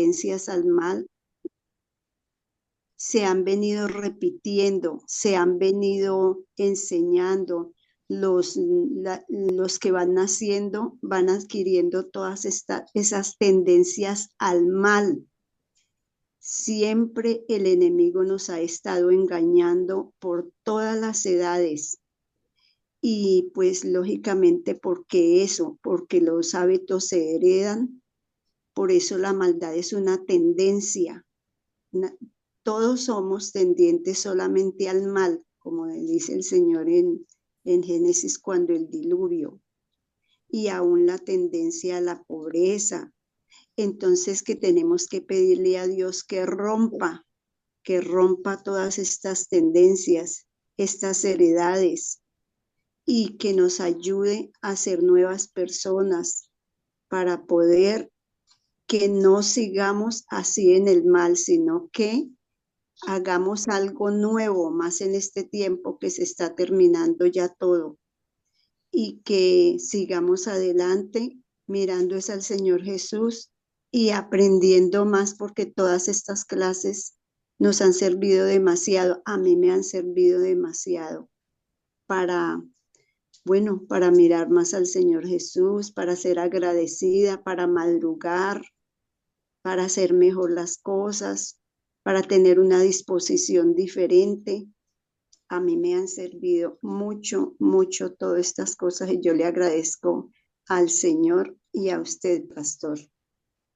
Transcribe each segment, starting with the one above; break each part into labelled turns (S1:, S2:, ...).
S1: tendencias al mal se han venido repitiendo, se han venido enseñando. Los que van naciendo van adquiriendo todas esas tendencias al mal. Siempre el enemigo nos ha estado engañando por todas las edades. Y pues lógicamente, ¿por qué eso? Porque los hábitos se heredan, por eso la maldad es una tendencia. Na- Todos somos tendientes solamente al mal, como dice el Señor en Génesis cuando el diluvio, y aún la tendencia a la pobreza. Entonces que tenemos que pedirle a Dios que rompa todas estas tendencias, estas heredades, y que nos ayude a ser nuevas personas para poder que no sigamos así en el mal, sino que hagamos algo nuevo, más en este tiempo que se está terminando ya todo, y que sigamos adelante mirando es al Señor Jesús y aprendiendo más, porque todas estas clases nos han servido demasiado, a mí me han servido demasiado para, bueno, para mirar más al Señor Jesús, para ser agradecida, para madrugar, para hacer mejor las cosas, para tener una disposición diferente. A mí me han servido mucho, mucho todas estas cosas y yo le agradezco al Señor y a usted, pastor,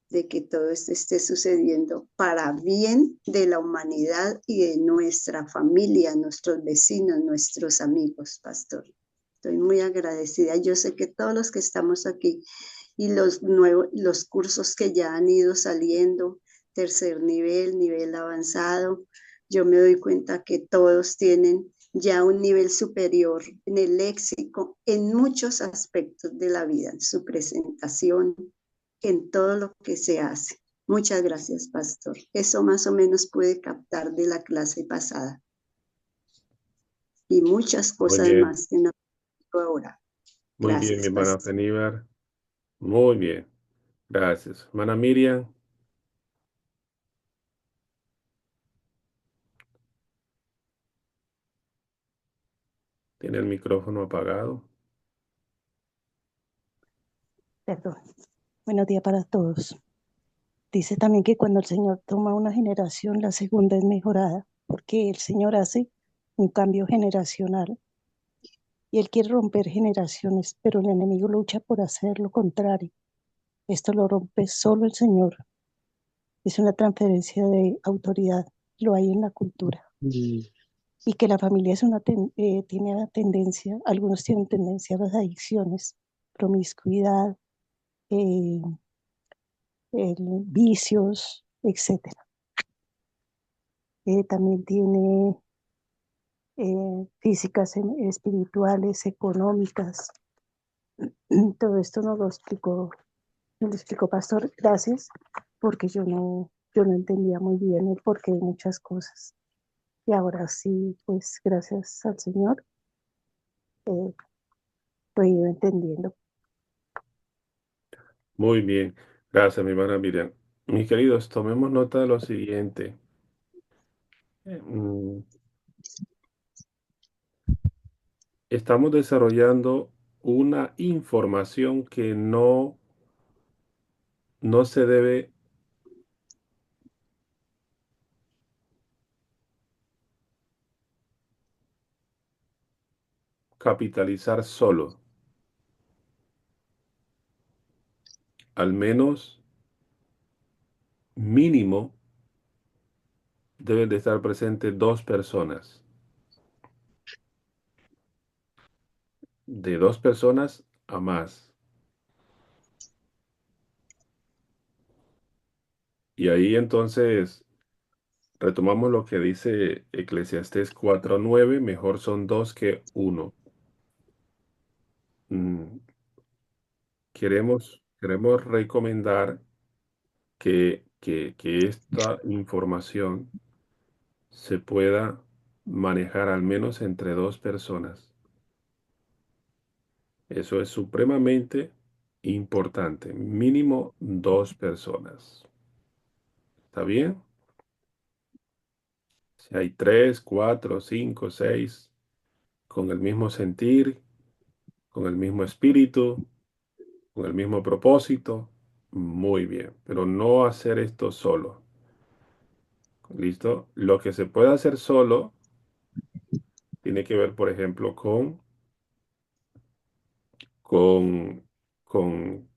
S1: de que todo esto esté sucediendo para bien de la humanidad y de nuestra familia, nuestros vecinos, nuestros amigos, pastor. Estoy muy agradecida. Yo sé que todos los que estamos aquí y los nuevos, los cursos que ya han ido saliendo, tercer nivel, nivel avanzado, yo me doy cuenta que todos tienen ya un nivel superior en el léxico, en muchos aspectos de la vida, en su presentación, en todo lo que se hace. Muchas gracias, pastor. Eso más o menos pude captar de la clase pasada y muchas
S2: Muy
S1: cosas
S2: bien,
S1: más que no puedo ahora.
S2: muy bien, mi
S1: Gracias,
S2: hermana
S1: pastor.
S2: Feníbar. Muy bien, gracias. Hermana Miriam, tiene el micrófono apagado.
S3: Perdón. Buenos días para todos. Dice también que cuando el Señor toma una generación, la segunda es mejorada, porque el Señor hace un cambio generacional y Él quiere romper generaciones, pero el enemigo lucha por hacer lo contrario. Esto lo rompe solo el Señor. Es una transferencia de autoridad, lo hay en la cultura. Y que la familia tiene la tendencia, algunos tienen tendencia a las adicciones, promiscuidad, eh, vicios, etcétera. También tiene físicas, espirituales, económicas. Todo esto nos lo explicó Pastor. Gracias, porque yo no entendía muy bien el porqué de muchas cosas. Y ahora sí, pues gracias al Señor, eh, lo he ido entendiendo.
S2: Muy bien, gracias, mi hermana Miriam. Mis queridos, tomemos nota de lo siguiente. Mm, Estamos desarrollando una información que no se debe capitalizar solo. Al menos mínimo deben de estar presentes dos personas. De dos personas a más. Y ahí entonces retomamos lo que dice Eclesiastés 4:9, mejor son dos que uno. Mm, queremos recomendar que esta información se pueda manejar al menos entre dos personas. Eso es supremamente importante. Mínimo dos personas. ¿Está bien? Si hay tres, cuatro, cinco, seis, con el mismo sentir, con el mismo espíritu, con el mismo propósito, muy bien. Pero no hacer esto solo. ¿Listo? Lo que se puede hacer solo tiene que ver, por ejemplo, con, con, con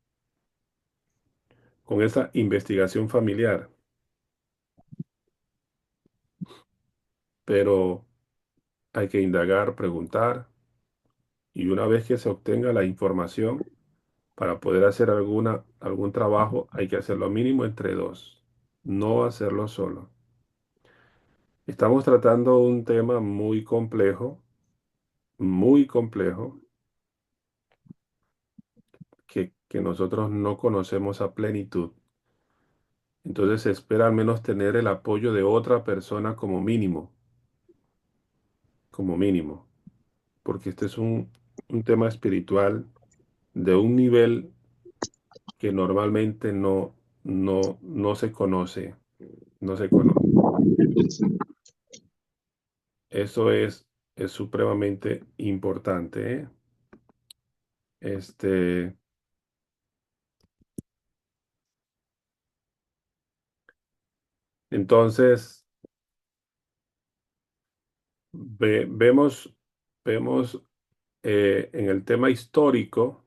S2: esa investigación familiar. Pero hay que indagar, preguntar, y una vez que se obtenga la información, para poder hacer algún trabajo, hay que hacerlo mínimo entre dos, no hacerlo solo. Estamos tratando un tema muy complejo, que nosotros no conocemos a plenitud. Entonces se espera al menos tener el apoyo de otra persona como mínimo, porque este es un tema espiritual de un nivel que normalmente no se conoce, no se conoce. Eso es supremamente importante, ¿eh? Este, entonces, vemos, vemos en el tema histórico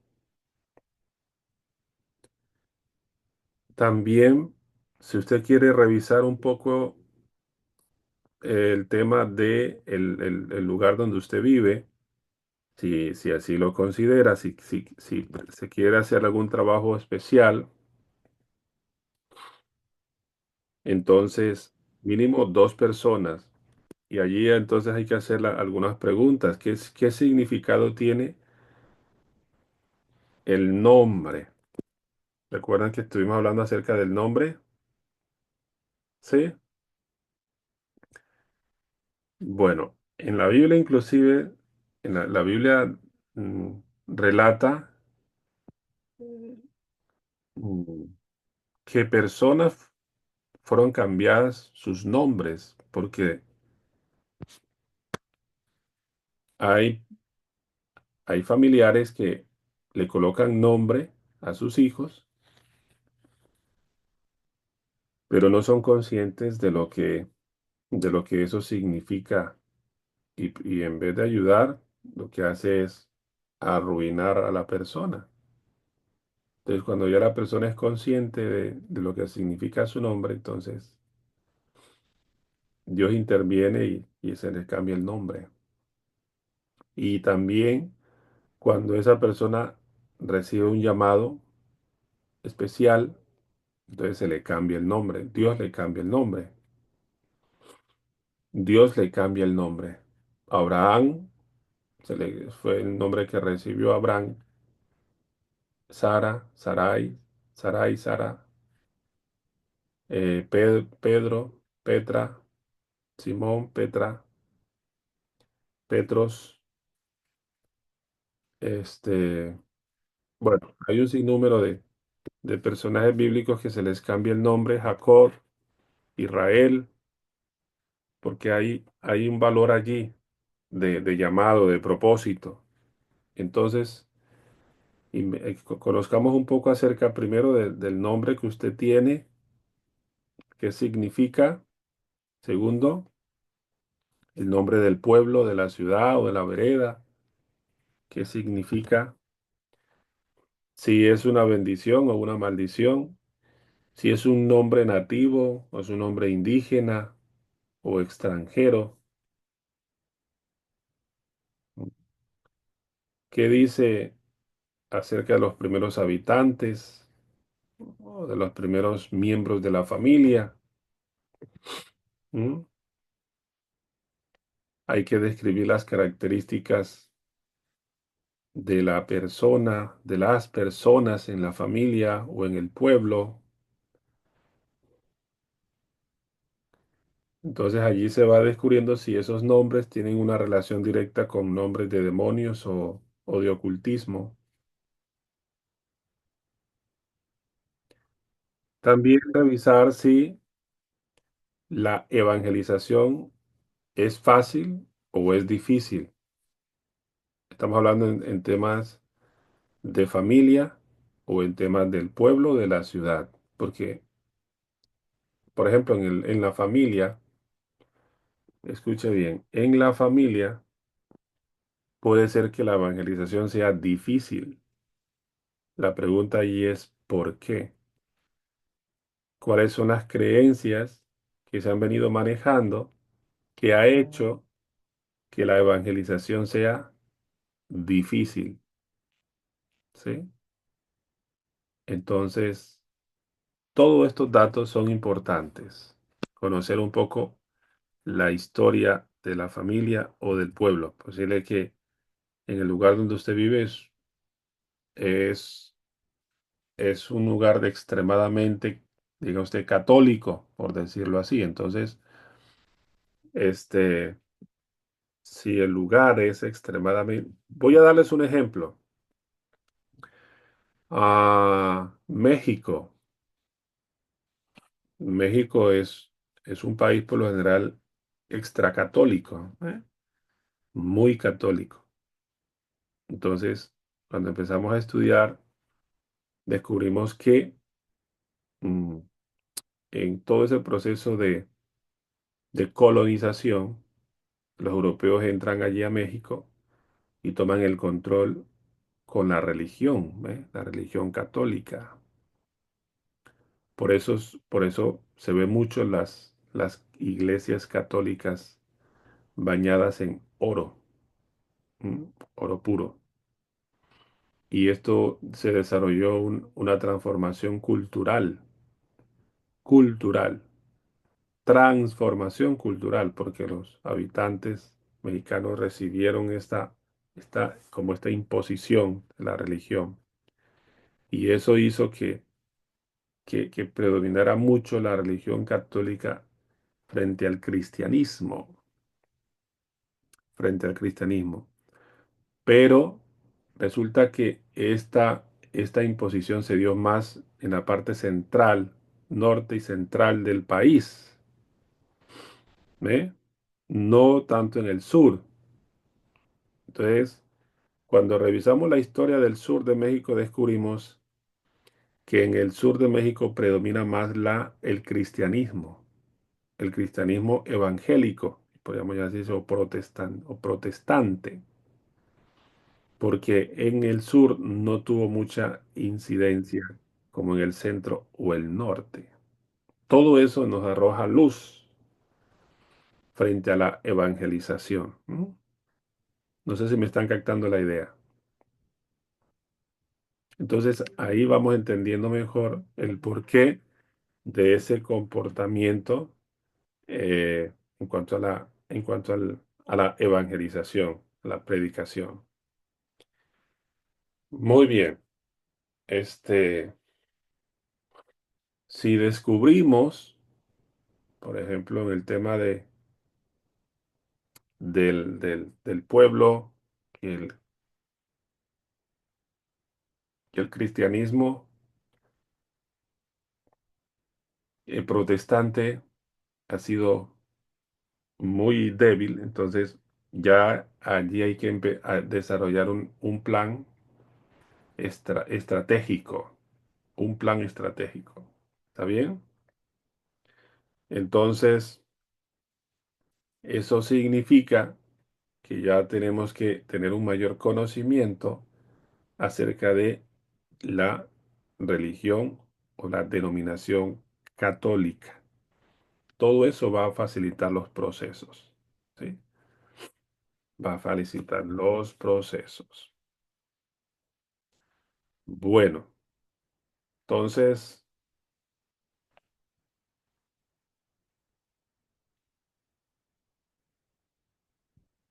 S2: también, si usted quiere revisar un poco el tema de el lugar donde usted vive, si así lo considera, si se quiere hacer algún trabajo especial, entonces mínimo dos personas. Y allí entonces hay que hacer algunas preguntas. ¿Qué significado tiene el nombre? ¿Recuerdan que estuvimos hablando acerca del nombre? Sí. Bueno, en la Biblia inclusive, la Biblia mm, relata mm, que personas fueron cambiadas sus nombres, porque hay, hay familiares que le colocan nombre a sus hijos, pero no son conscientes de lo que eso significa y en vez de ayudar, lo que hace es arruinar a la persona. Entonces, cuando ya la persona es consciente de lo que significa su nombre, entonces Dios interviene y se le cambia el nombre. Y también cuando esa persona recibe un llamado especial, entonces se le cambia el nombre. Dios le cambia el nombre. Dios le cambia el nombre. Abraham, fue el nombre que recibió Abraham. Sara, Sarai, Sara, Pedro, Petra, Simón, Petra, Petros, este, bueno, hay un sinnúmero de personajes bíblicos que se les cambia el nombre, Jacob, Israel, porque hay un valor allí de llamado, de propósito. Entonces, conozcamos un poco acerca primero del nombre que usted tiene, qué significa. Segundo, el nombre del pueblo, de la ciudad o de la vereda, qué significa, si es una bendición o una maldición, si es un nombre nativo o es un nombre indígena o extranjero, qué dice acerca de los primeros habitantes o de los primeros miembros de la familia. ¿Mm? Hay que describir las características de la persona, de las personas en la familia o en el pueblo. Entonces allí se va descubriendo si esos nombres tienen una relación directa con nombres de demonios o de ocultismo. También revisar si ¿La evangelización es fácil o es difícil? Estamos hablando en temas de familia o en temas del pueblo, de la ciudad. Porque, por ejemplo, en la familia, escuche bien, en la familia puede ser que la evangelización sea difícil. La pregunta ahí es ¿por qué? ¿Cuáles son las creencias que se han venido manejando que ha hecho que la evangelización sea difícil? ¿Sí? Entonces, todos estos datos son importantes. Conocer un poco la historia de la familia o del pueblo. Posible que en el lugar donde usted vive es, es un lugar de extremadamente, diga usted, católico, por decirlo así. Entonces, este, si el lugar es extremadamente... Voy a darles un ejemplo. México. México es un país por lo general extracatólico, ¿eh? Muy católico. Entonces, cuando empezamos a estudiar, descubrimos que mm, en todo ese proceso de colonización, los europeos entran allí a México y toman el control con la religión, ¿eh? La religión católica. Por eso se ve mucho las iglesias católicas bañadas en oro, oro puro. Y esto se desarrolló una transformación cultural, transformación cultural, porque los habitantes mexicanos recibieron como esta imposición de la religión. Y eso hizo que predominara mucho la religión católica frente al cristianismo, frente al cristianismo. Pero resulta que esta imposición se dio más en la parte central, norte y central del país, ¿ve? No tanto en el sur. Entonces, cuando revisamos la historia del sur de México, descubrimos que en el sur de México predomina más el cristianismo evangélico, podríamos decir, o protestante, porque en el sur no tuvo mucha incidencia como en el centro o el norte. Todo eso nos arroja luz frente a la evangelización. No sé si me están captando la idea. Entonces ahí vamos entendiendo mejor el porqué de ese comportamiento en cuanto a la evangelización, la predicación. Muy bien. Este, si descubrimos, por ejemplo, en el tema del pueblo, que que el cristianismo protestante ha sido muy débil, entonces ya allí hay que a desarrollar un plan estratégico, un plan estratégico. ¿Está bien? Entonces, eso significa que ya tenemos que tener un mayor conocimiento acerca de la religión o la denominación católica. Todo eso va a facilitar los procesos, ¿sí? Va a facilitar los procesos. Bueno, entonces,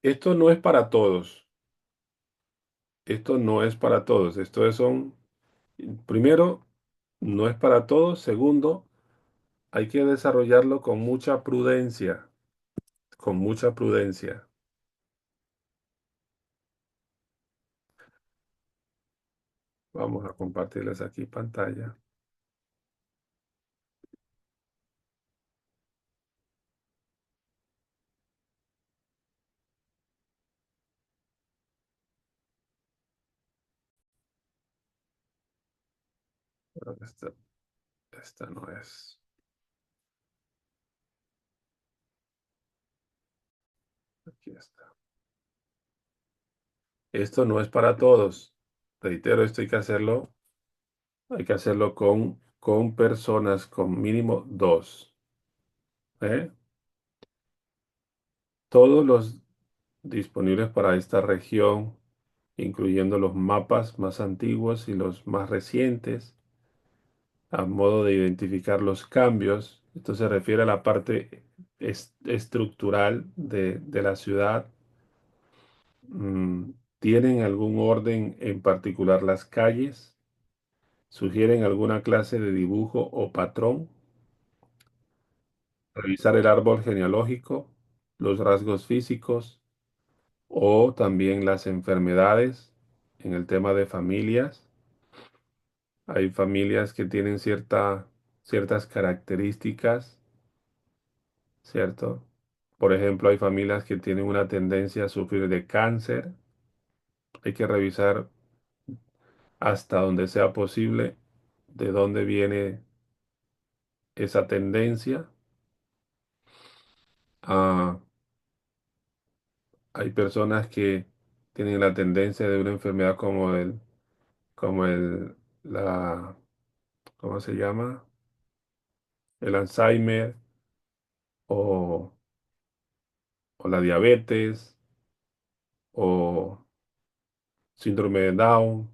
S2: esto no es para todos. Esto no es para todos. Primero, no es para todos. Segundo, hay que desarrollarlo con mucha prudencia, con mucha prudencia. Vamos a compartirles aquí pantalla. Creo que esta no es. Aquí está. Esto no es para todos. Reitero, esto hay que hacerlo con personas, con mínimo dos. ¿Eh? Todos los disponibles para esta región, incluyendo los mapas más antiguos y los más recientes, a modo de identificar los cambios. Esto se refiere a la parte estructural de la ciudad. Mm, ¿Tienen algún orden en particular las calles? ¿Sugieren alguna clase de dibujo o patrón? Revisar el árbol genealógico, los rasgos físicos o también las enfermedades en el tema de familias. Hay familias que tienen ciertas características, ¿cierto? Por ejemplo, hay familias que tienen una tendencia a sufrir de cáncer. Hay que revisar hasta donde sea posible de dónde viene esa tendencia. Ah, hay personas que tienen la tendencia de una enfermedad como la, ¿cómo se llama? El Alzheimer o, o la diabetes o síndrome de Down,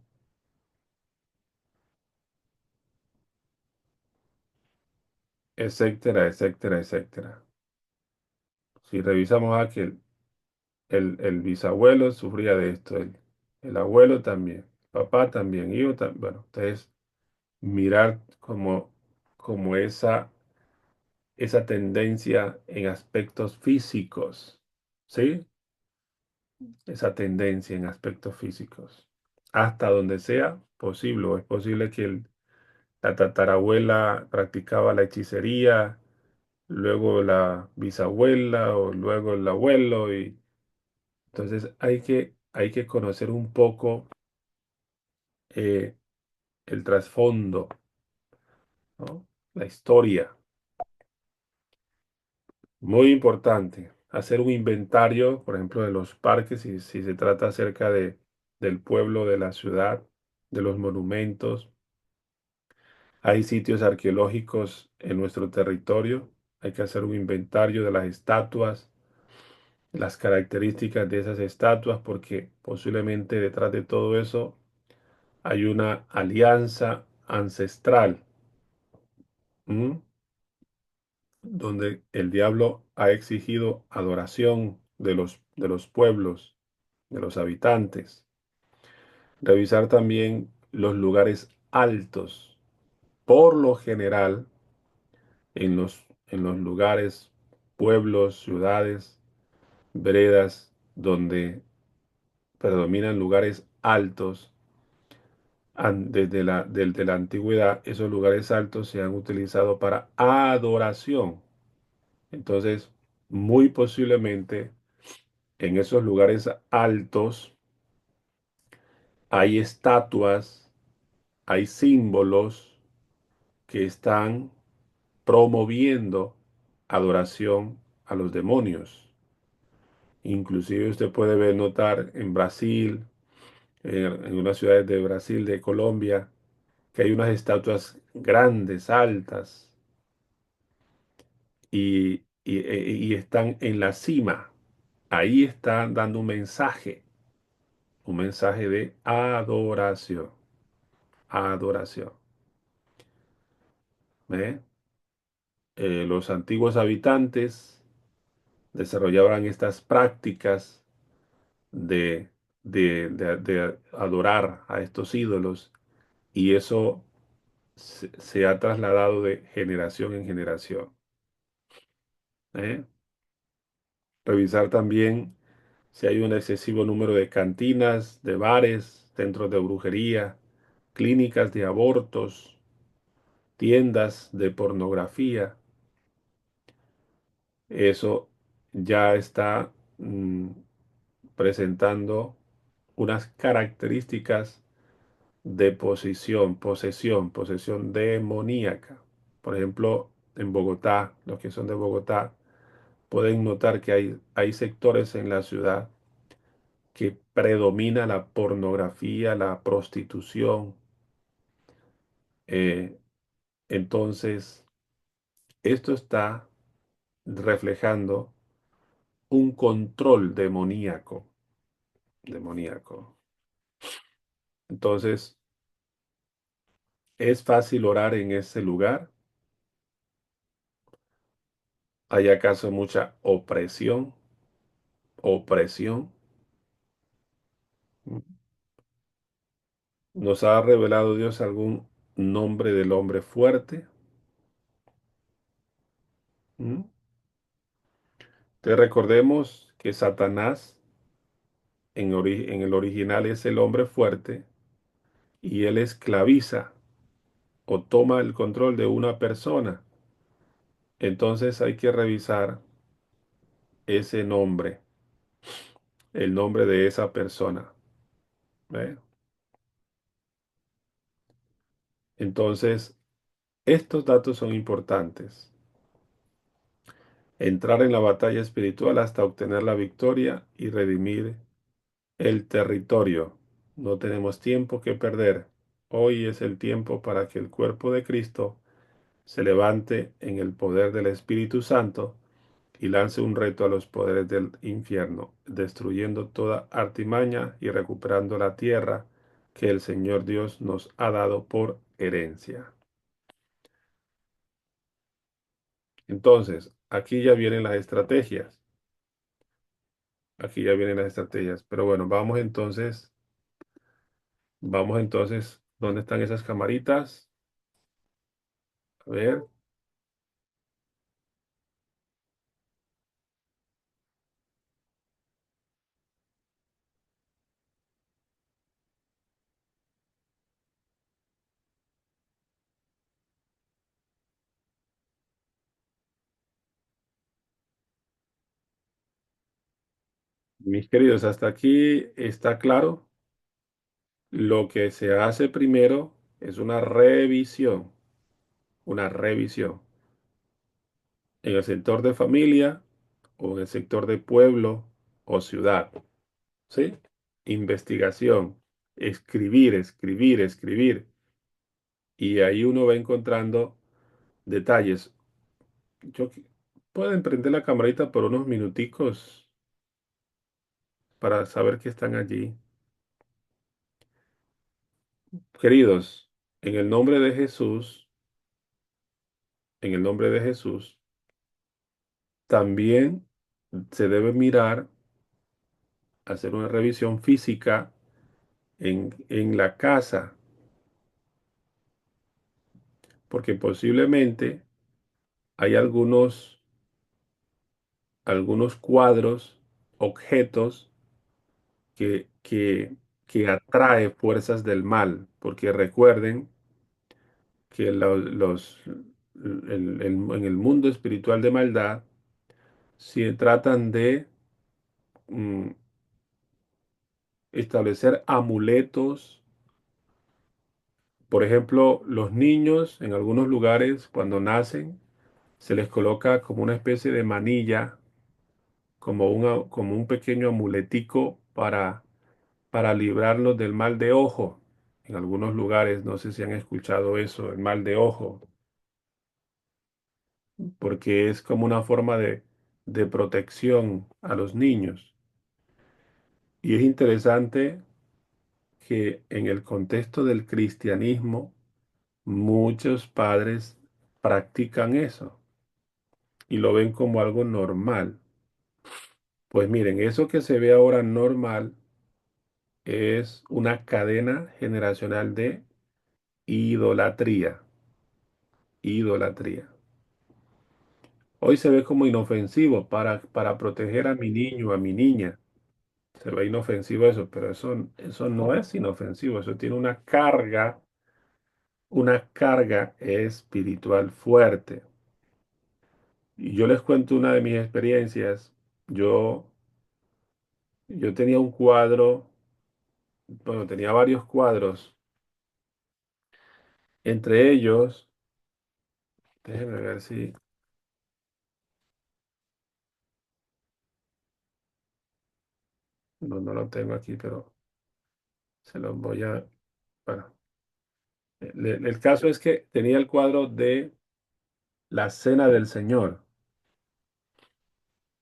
S2: etcétera, etcétera, etcétera. Si revisamos aquí, el bisabuelo sufría de esto, el abuelo también, papá también, yo también. Bueno, entonces mirar como esa tendencia en aspectos físicos, ¿sí? Esa tendencia en aspectos físicos. Hasta donde sea posible. O es posible que la tatarabuela practicaba la hechicería, luego la bisabuela o luego el abuelo. Y entonces hay que conocer un poco eh, el trasfondo, ¿no? La historia. Muy importante. Hacer un inventario, por ejemplo, de los parques, si se trata acerca del pueblo, de la ciudad, de los monumentos. Hay sitios arqueológicos en nuestro territorio. Hay que hacer un inventario de las estatuas, las características de esas estatuas, porque posiblemente detrás de todo eso hay una alianza ancestral, ¿m? Donde el diablo ha exigido adoración de los pueblos, de los habitantes. Revisar también los lugares altos. Por lo general, en los lugares, pueblos, ciudades, veredas, donde predominan lugares altos, desde la antigüedad, esos lugares altos se han utilizado para adoración. Entonces, muy posiblemente en esos lugares altos hay estatuas, hay símbolos que están promoviendo adoración a los demonios. Inclusive usted puede notar en Brasil, en unas ciudades de Brasil, de Colombia, que hay unas estatuas grandes, altas, y están en la cima. Ahí están dando un mensaje de adoración, adoración. ¿Ve? Los antiguos habitantes desarrollaban estas prácticas de, de adorar a estos ídolos y eso se ha trasladado de generación en generación. ¿Eh? Revisar también si hay un excesivo número de cantinas, de bares, centros de brujería, clínicas de abortos, tiendas de pornografía. Eso ya está presentando unas características de posesión demoníaca. Por ejemplo, en Bogotá, los que son de Bogotá pueden notar que hay sectores en la ciudad que predomina la pornografía, la prostitución. Eh, entonces, esto está reflejando un control demoníaco, demoníaco. Entonces, ¿es fácil orar en ese lugar? ¿Hay acaso mucha opresión? ¿Opresión? ¿Nos ha revelado Dios algún nombre del hombre fuerte? ¿Mm? Te recordemos que Satanás en el original es el hombre fuerte y él esclaviza o toma el control de una persona. Entonces hay que revisar ese nombre, el nombre de esa persona. ¿Ve? Entonces, estos datos son importantes. Entrar en la batalla espiritual hasta obtener la victoria y redimir el territorio. No tenemos tiempo que perder. Hoy es el tiempo para que el cuerpo de Cristo se levante en el poder del Espíritu Santo y lance un reto a los poderes del infierno, destruyendo toda artimaña y recuperando la tierra que el Señor Dios nos ha dado por herencia. Entonces, aquí ya vienen las estrategias. Aquí ya vienen las estrategias. Pero bueno, vamos entonces, ¿dónde están esas camaritas? A ver, mis queridos, hasta aquí está claro. Lo que se hace primero es una revisión, una revisión. En el sector de familia o en el sector de pueblo o ciudad, ¿sí? Investigación, escribir, escribir, escribir. Y ahí uno va encontrando detalles. Yo, pueden prender la camarita por unos minuticos para saber que están allí. Queridos, en el nombre de Jesús, en el nombre de Jesús, también se debe mirar, hacer una revisión física en la casa, porque posiblemente hay algunos cuadros, objetos que atrae fuerzas del mal, porque recuerden que en el mundo espiritual de maldad, si tratan de mm, establecer amuletos. Por ejemplo, los niños en algunos lugares cuando nacen se les coloca como una especie de manilla, como un pequeño amuletico para librarlos del mal de ojo. En algunos lugares, no sé si han escuchado eso, el mal de ojo, porque es como una forma de protección a los niños. Y es interesante que en el contexto del cristianismo, muchos padres practican eso y lo ven como algo normal. Pues miren, eso que se ve ahora normal es una cadena generacional de idolatría. Idolatría. Hoy se ve como inofensivo para proteger a mi niño, a mi niña. Se ve inofensivo eso, pero eso no es inofensivo. Eso tiene una carga espiritual fuerte. Y yo les cuento una de mis experiencias. Yo, yo tenía un cuadro, bueno, tenía varios cuadros Entre ellos, déjenme ver si, no lo tengo aquí, pero se los voy a, bueno, el caso es que tenía el cuadro de la Cena del Señor,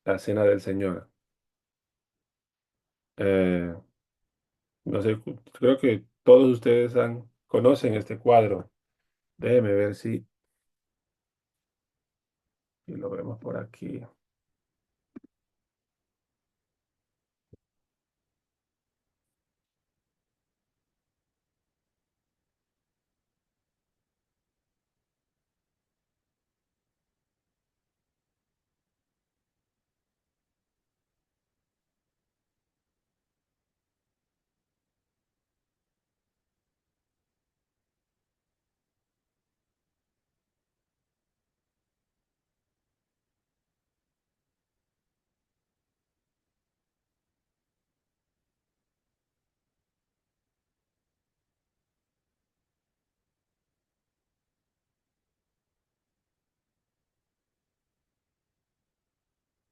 S2: la Cena del Señor. Eh, no sé, creo que todos ustedes conocen este cuadro. Déjenme ver si lo vemos por aquí.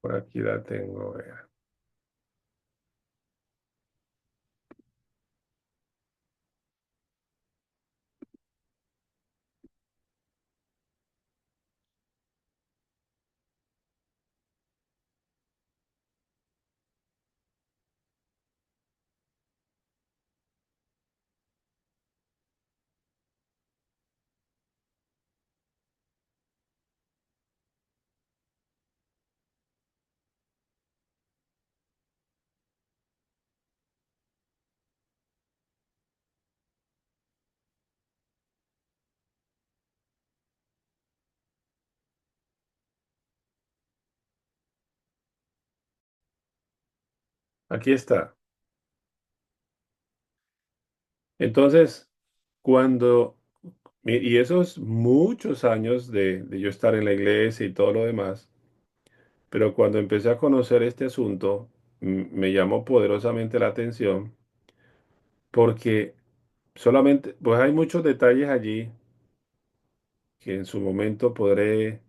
S2: Por aquí la tengo, vea. Aquí está. Entonces, cuando, y esos muchos años de yo estar en la iglesia y todo lo demás, pero cuando empecé a conocer este asunto, me llamó poderosamente la atención porque solamente, pues hay muchos detalles allí que en su momento podré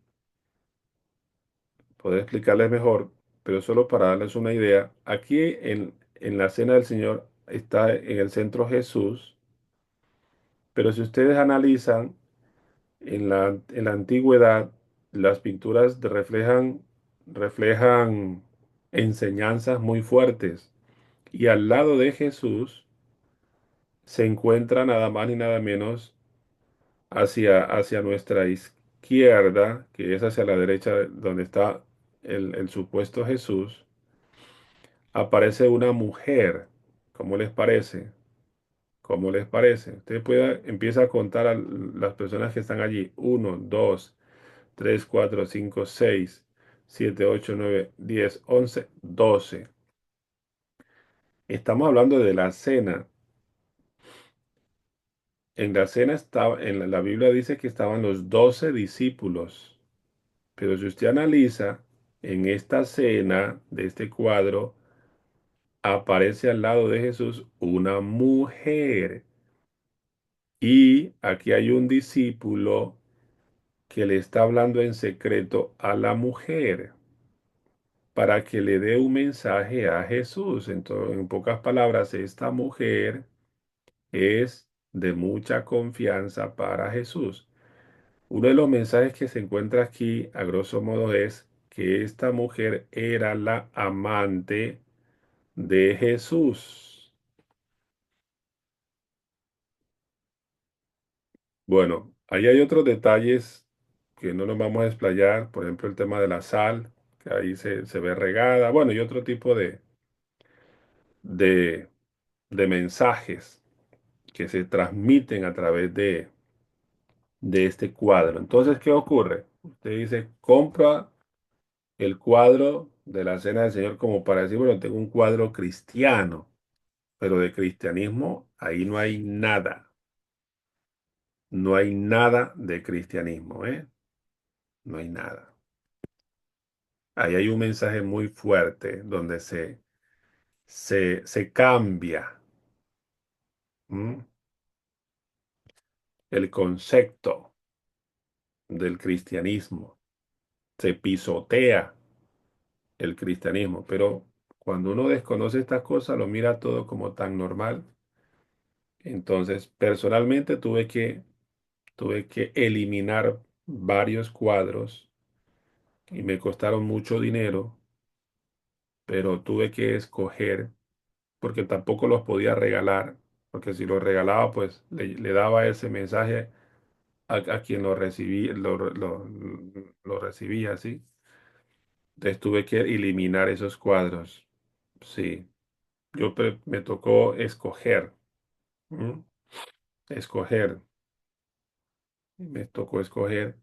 S2: explicarles mejor, pero solo para darles una idea, aquí en la Cena del Señor está en el centro Jesús, pero si ustedes analizan, en la antigüedad, las pinturas reflejan enseñanzas muy fuertes. Y al lado de Jesús se encuentra nada más ni nada menos hacia nuestra izquierda, que es hacia la derecha donde está el supuesto Jesús, aparece una mujer. ¿Cómo les parece? ¿Cómo les parece? Usted empieza a contar a las personas que están allí. Uno, dos, 3, 4, 5, 6, 7, 8, 9, 10, 11, 12. Estamos hablando de la cena. En la cena estaba, la Biblia dice que estaban los 12 discípulos. Pero si usted analiza, en esta cena de este cuadro, aparece al lado de Jesús una mujer. Y aquí hay un discípulo que le está hablando en secreto a la mujer para que le dé un mensaje a Jesús. Entonces, en pocas palabras, esta mujer es de mucha confianza para Jesús. Uno de los mensajes que se encuentra aquí, a grosso modo, es que esta mujer era la amante de Jesús. Bueno, ahí hay otros detalles que no nos vamos a explayar, por ejemplo, el tema de la sal, que ahí se ve regada, bueno, y otro tipo de, de mensajes que se transmiten a través de este cuadro. Entonces, ¿qué ocurre? Usted dice, compra el cuadro de la Cena del Señor como para decir, bueno, tengo un cuadro cristiano, pero de cristianismo ahí no hay nada. No hay nada de cristianismo, ¿eh? No hay nada. Ahí hay un mensaje muy fuerte donde se cambia. ¿M? el concepto del cristianismo, se pisotea el cristianismo, pero cuando uno desconoce estas cosas, lo mira todo como tan normal. Entonces, personalmente tuve que eliminar varios cuadros y me costaron mucho dinero, pero tuve que escoger porque tampoco los podía regalar, porque si los regalaba, pues le daba ese mensaje a quien lo recibía, lo recibía, ¿sí? Entonces tuve que eliminar esos cuadros. Sí, me tocó escoger, ¿m? Escoger, me tocó escoger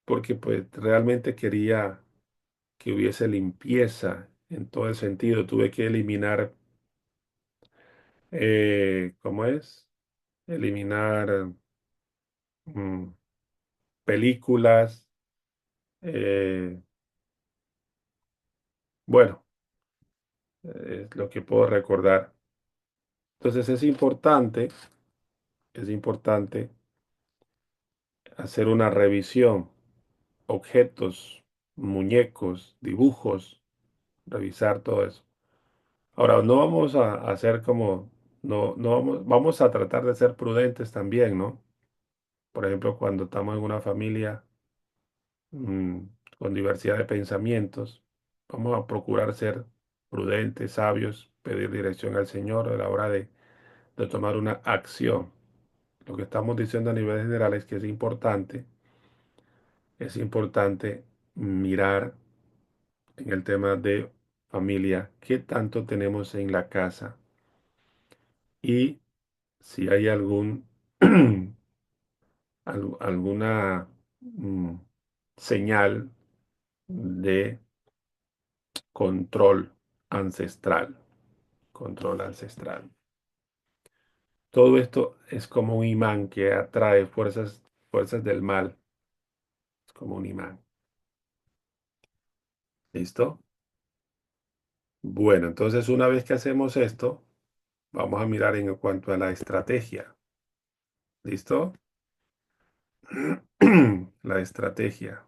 S2: porque pues realmente quería que hubiese limpieza en todo el sentido. Tuve que eliminar, ¿cómo es? Eliminar mm, películas, eh, bueno, es lo que puedo recordar. Entonces es importante hacer una revisión, objetos, muñecos, dibujos, revisar todo eso. Ahora, no vamos a hacer como, no vamos a tratar de ser prudentes también, ¿no? Por ejemplo, cuando estamos en una familia mm, con diversidad de pensamientos, vamos a procurar ser prudentes, sabios, pedir dirección al Señor a la hora de tomar una acción. Lo que estamos diciendo a nivel general es que es importante mirar en el tema de familia qué tanto tenemos en la casa y si hay alguna señal de control ancestral, control ancestral. Todo esto es como un imán que atrae fuerzas del mal, es como un imán. ¿Listo? Bueno, entonces una vez que hacemos esto, vamos a mirar en cuanto a la estrategia. ¿Listo? La estrategia.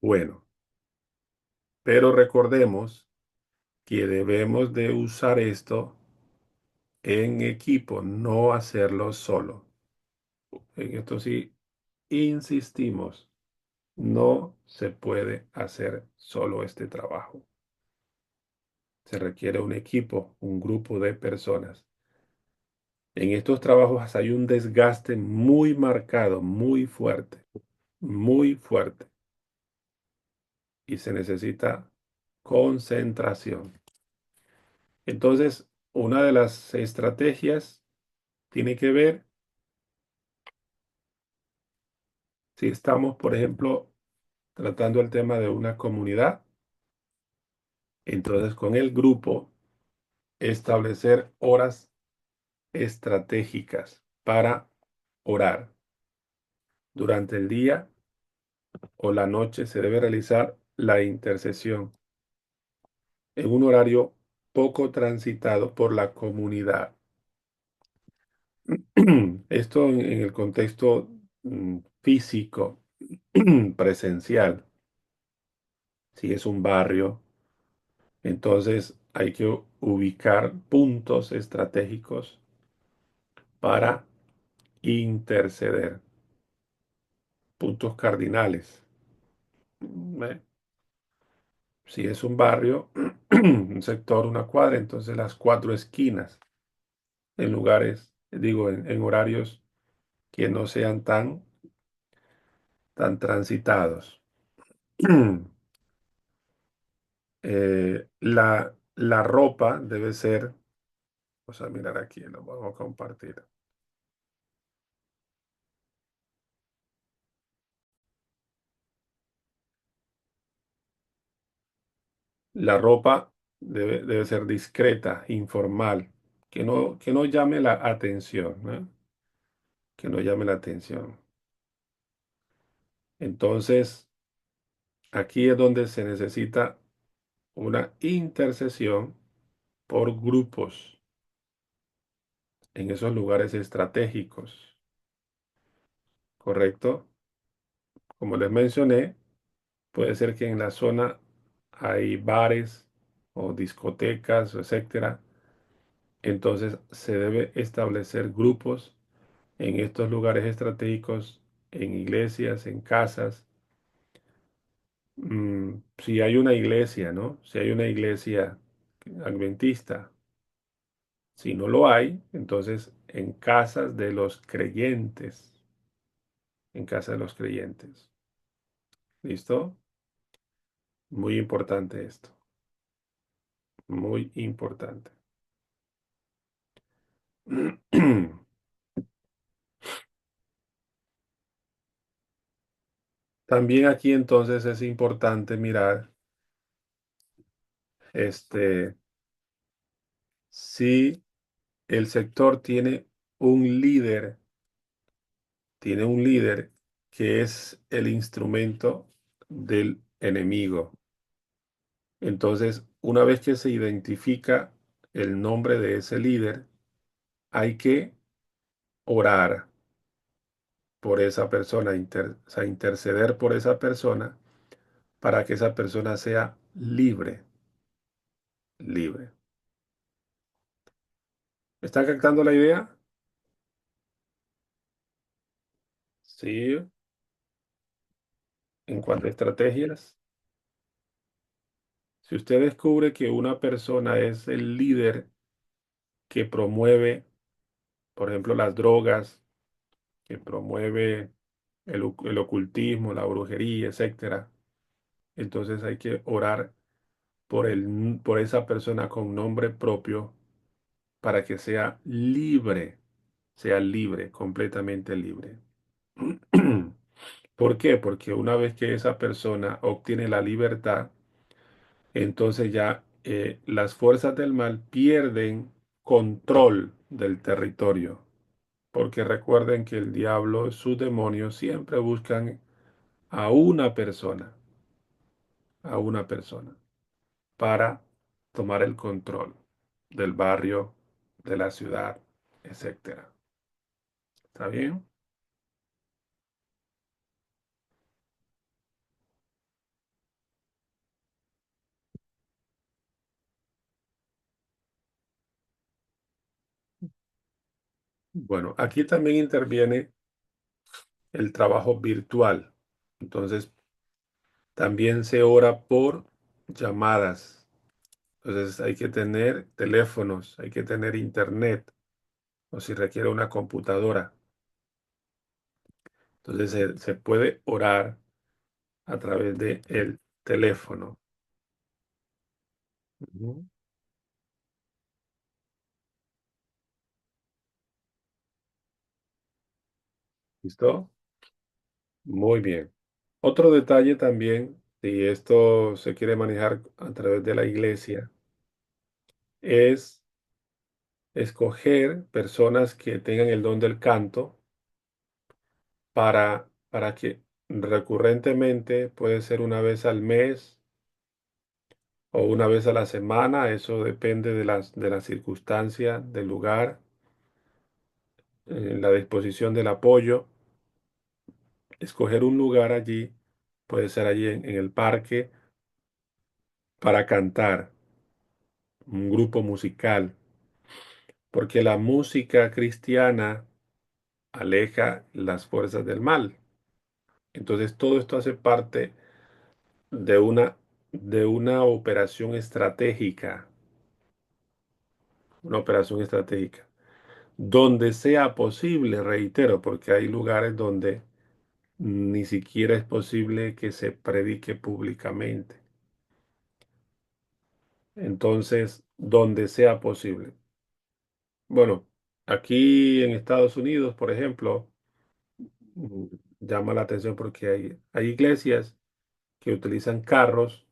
S2: Bueno, pero recordemos que debemos de usar esto en equipo, no hacerlo solo. En esto sí insistimos, no se puede hacer solo este trabajo. Se requiere un equipo, un grupo de personas. En estos trabajos hay un desgaste muy marcado, muy fuerte, y se necesita concentración. Entonces, una de las estrategias tiene que ver si estamos, por ejemplo, tratando el tema de una comunidad, entonces con el grupo establecer horas estratégicas para orar. Durante el día o la noche se debe realizar la intercesión en un horario poco transitado por la comunidad. Esto en el contexto físico, presencial. Si es un barrio, entonces hay que ubicar puntos estratégicos para interceder, puntos cardinales. ¿Ve? Si es un barrio, un sector, una cuadra, entonces las cuatro esquinas, en lugares, digo, en horarios que no sean tan transitados. La ropa debe ser, vamos a mirar aquí, lo vamos a compartir. La ropa debe ser discreta, informal, que no llame la atención, ¿no? Que no llame la atención. Entonces, aquí es donde se necesita una intercesión por grupos. en esos lugares estratégicos, ¿correcto? Como les mencioné, puede ser que en la zona hay bares o discotecas, etcétera. Entonces se debe establecer grupos en estos lugares estratégicos, en iglesias, en casas. Si hay una iglesia, ¿no? Si hay una iglesia adventista. Si no lo hay, entonces en casas de los creyentes, en casa de los creyentes. ¿Listo? Muy importante esto, muy importante. También aquí entonces es importante mirar este, si el sector tiene un líder que es el instrumento del enemigo. Entonces, una vez que se identifica el nombre de ese líder, hay que orar por esa persona, o sea, interceder por esa persona para que esa persona sea libre, libre. ¿Me está captando la idea? Sí, en cuanto a estrategias. Si usted descubre que una persona es el líder que promueve, por ejemplo, las drogas, que promueve el ocultismo, la brujería, etcétera, entonces hay que orar por esa persona con nombre propio para que sea libre, completamente libre. ¿Por qué? Porque una vez que esa persona obtiene la libertad, entonces ya las fuerzas del mal pierden control del territorio. Porque recuerden que el diablo, sus demonios siempre buscan a a una persona, para tomar el control del barrio, de la ciudad, etcétera. ¿Está bien? Bueno, aquí también interviene el trabajo virtual. Entonces, también se ora por llamadas. Entonces, hay que tener teléfonos, hay que tener internet, o si requiere una computadora. Entonces, se puede orar a través de el teléfono. Ujú. ¿Listo? Muy bien. Otro detalle también, si esto se quiere manejar a través de la iglesia, es escoger personas que tengan el don del canto para que recurrentemente, puede ser una vez al mes o una vez a la semana, eso depende de la circunstancia, del lugar, la disposición del apoyo, escoger un lugar allí, puede ser allí en el parque, para cantar, un grupo musical, porque la música cristiana aleja las fuerzas del mal. Entonces todo esto hace parte de de una operación estratégica, donde sea posible, reitero, porque hay lugares donde ni siquiera es posible que se predique públicamente. Entonces, donde sea posible. Bueno, aquí en Estados Unidos, por ejemplo, mm, llama la atención porque hay iglesias que utilizan carros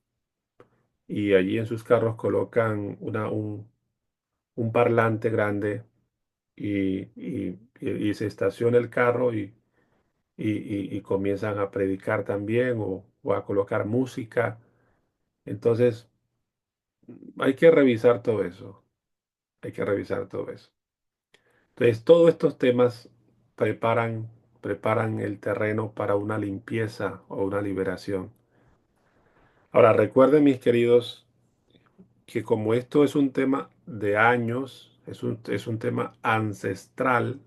S2: y allí en sus carros colocan un parlante grande y se estaciona el carro y comienzan a predicar también o a colocar música. Entonces, hay que revisar todo eso. Hay que revisar todo eso. Entonces, todos estos temas preparan, preparan el terreno para una limpieza o una liberación. Ahora, recuerden, mis queridos, que como esto es un tema de años, es un tema ancestral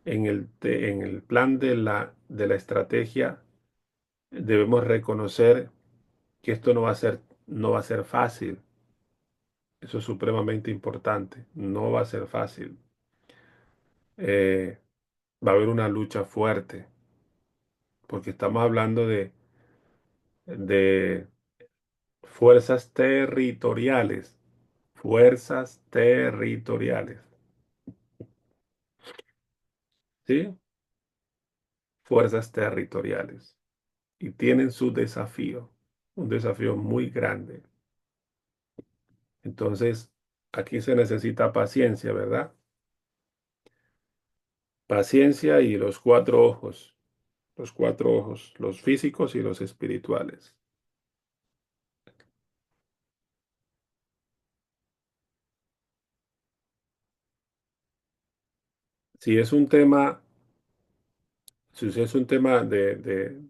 S2: en el plan de la estrategia, debemos reconocer que esto no va a ser fácil. Eso es supremamente importante. No va a ser fácil. Eh, Va a haber una lucha fuerte, porque estamos hablando de fuerzas territoriales. Fuerzas territoriales. ¿Sí? Fuerzas territoriales. Y tienen su desafío. Un desafío muy grande. Entonces, aquí se necesita paciencia, ¿verdad? Paciencia y los cuatro ojos, los físicos y los espirituales. Si es un tema, si es un tema de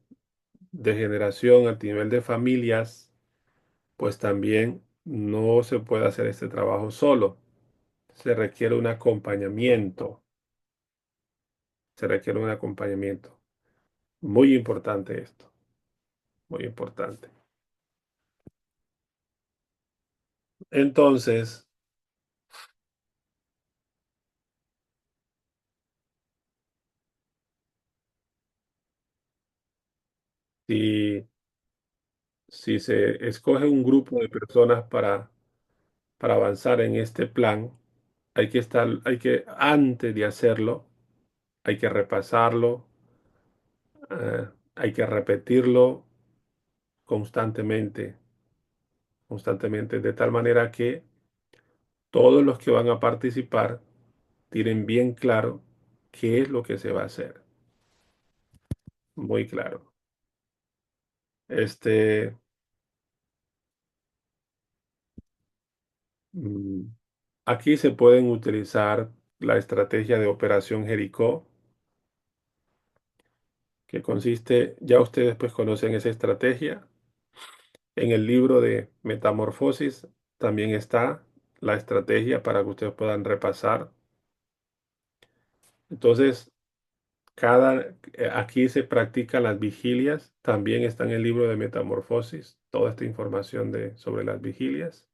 S2: generación a nivel de familias, pues también no se puede hacer este trabajo solo. Se requiere un acompañamiento, se requiere un acompañamiento. Muy importante esto, muy importante. Entonces, si, si se escoge un grupo de personas para avanzar en este plan, antes de hacerlo, hay que repasarlo, hay que repetirlo constantemente, constantemente, de tal manera que todos los que van a participar tienen bien claro qué es lo que se va a hacer. Muy claro. Este, mm, Aquí se pueden utilizar la estrategia de Operación Jericó, que consiste, ya ustedes pues conocen esa estrategia. En el libro de Metamorfosis también está la estrategia para que ustedes puedan repasar. Entonces, aquí se practican las vigilias. También está en el libro de Metamorfosis toda esta información sobre las vigilias.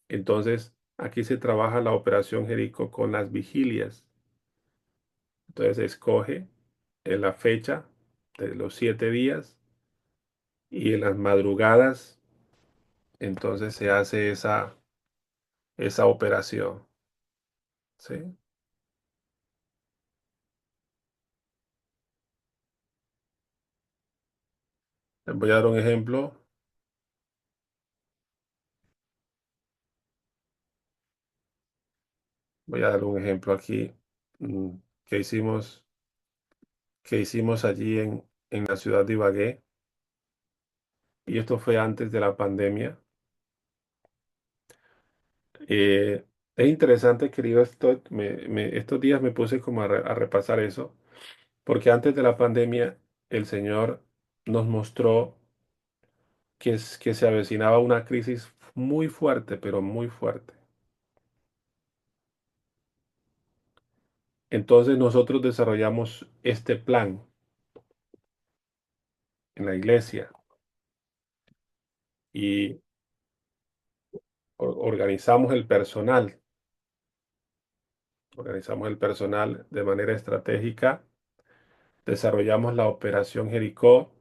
S2: Entonces, aquí se trabaja la operación Jericó con las vigilias. Entonces, se escoge en la fecha de los 7 días y en las madrugadas, entonces se hace esa operación. ¿Sí? Les voy a dar un ejemplo. Voy a dar un ejemplo aquí mm, que hicimos, que hicimos allí en la ciudad de Ibagué. Y esto fue antes de la pandemia. Eh, es interesante, querido, estos días me puse como a repasar eso, porque antes de la pandemia el Señor nos mostró que se avecinaba una crisis muy fuerte, pero muy fuerte. Entonces nosotros desarrollamos este plan en la iglesia y organizamos el personal de manera estratégica, desarrollamos la operación Jericó,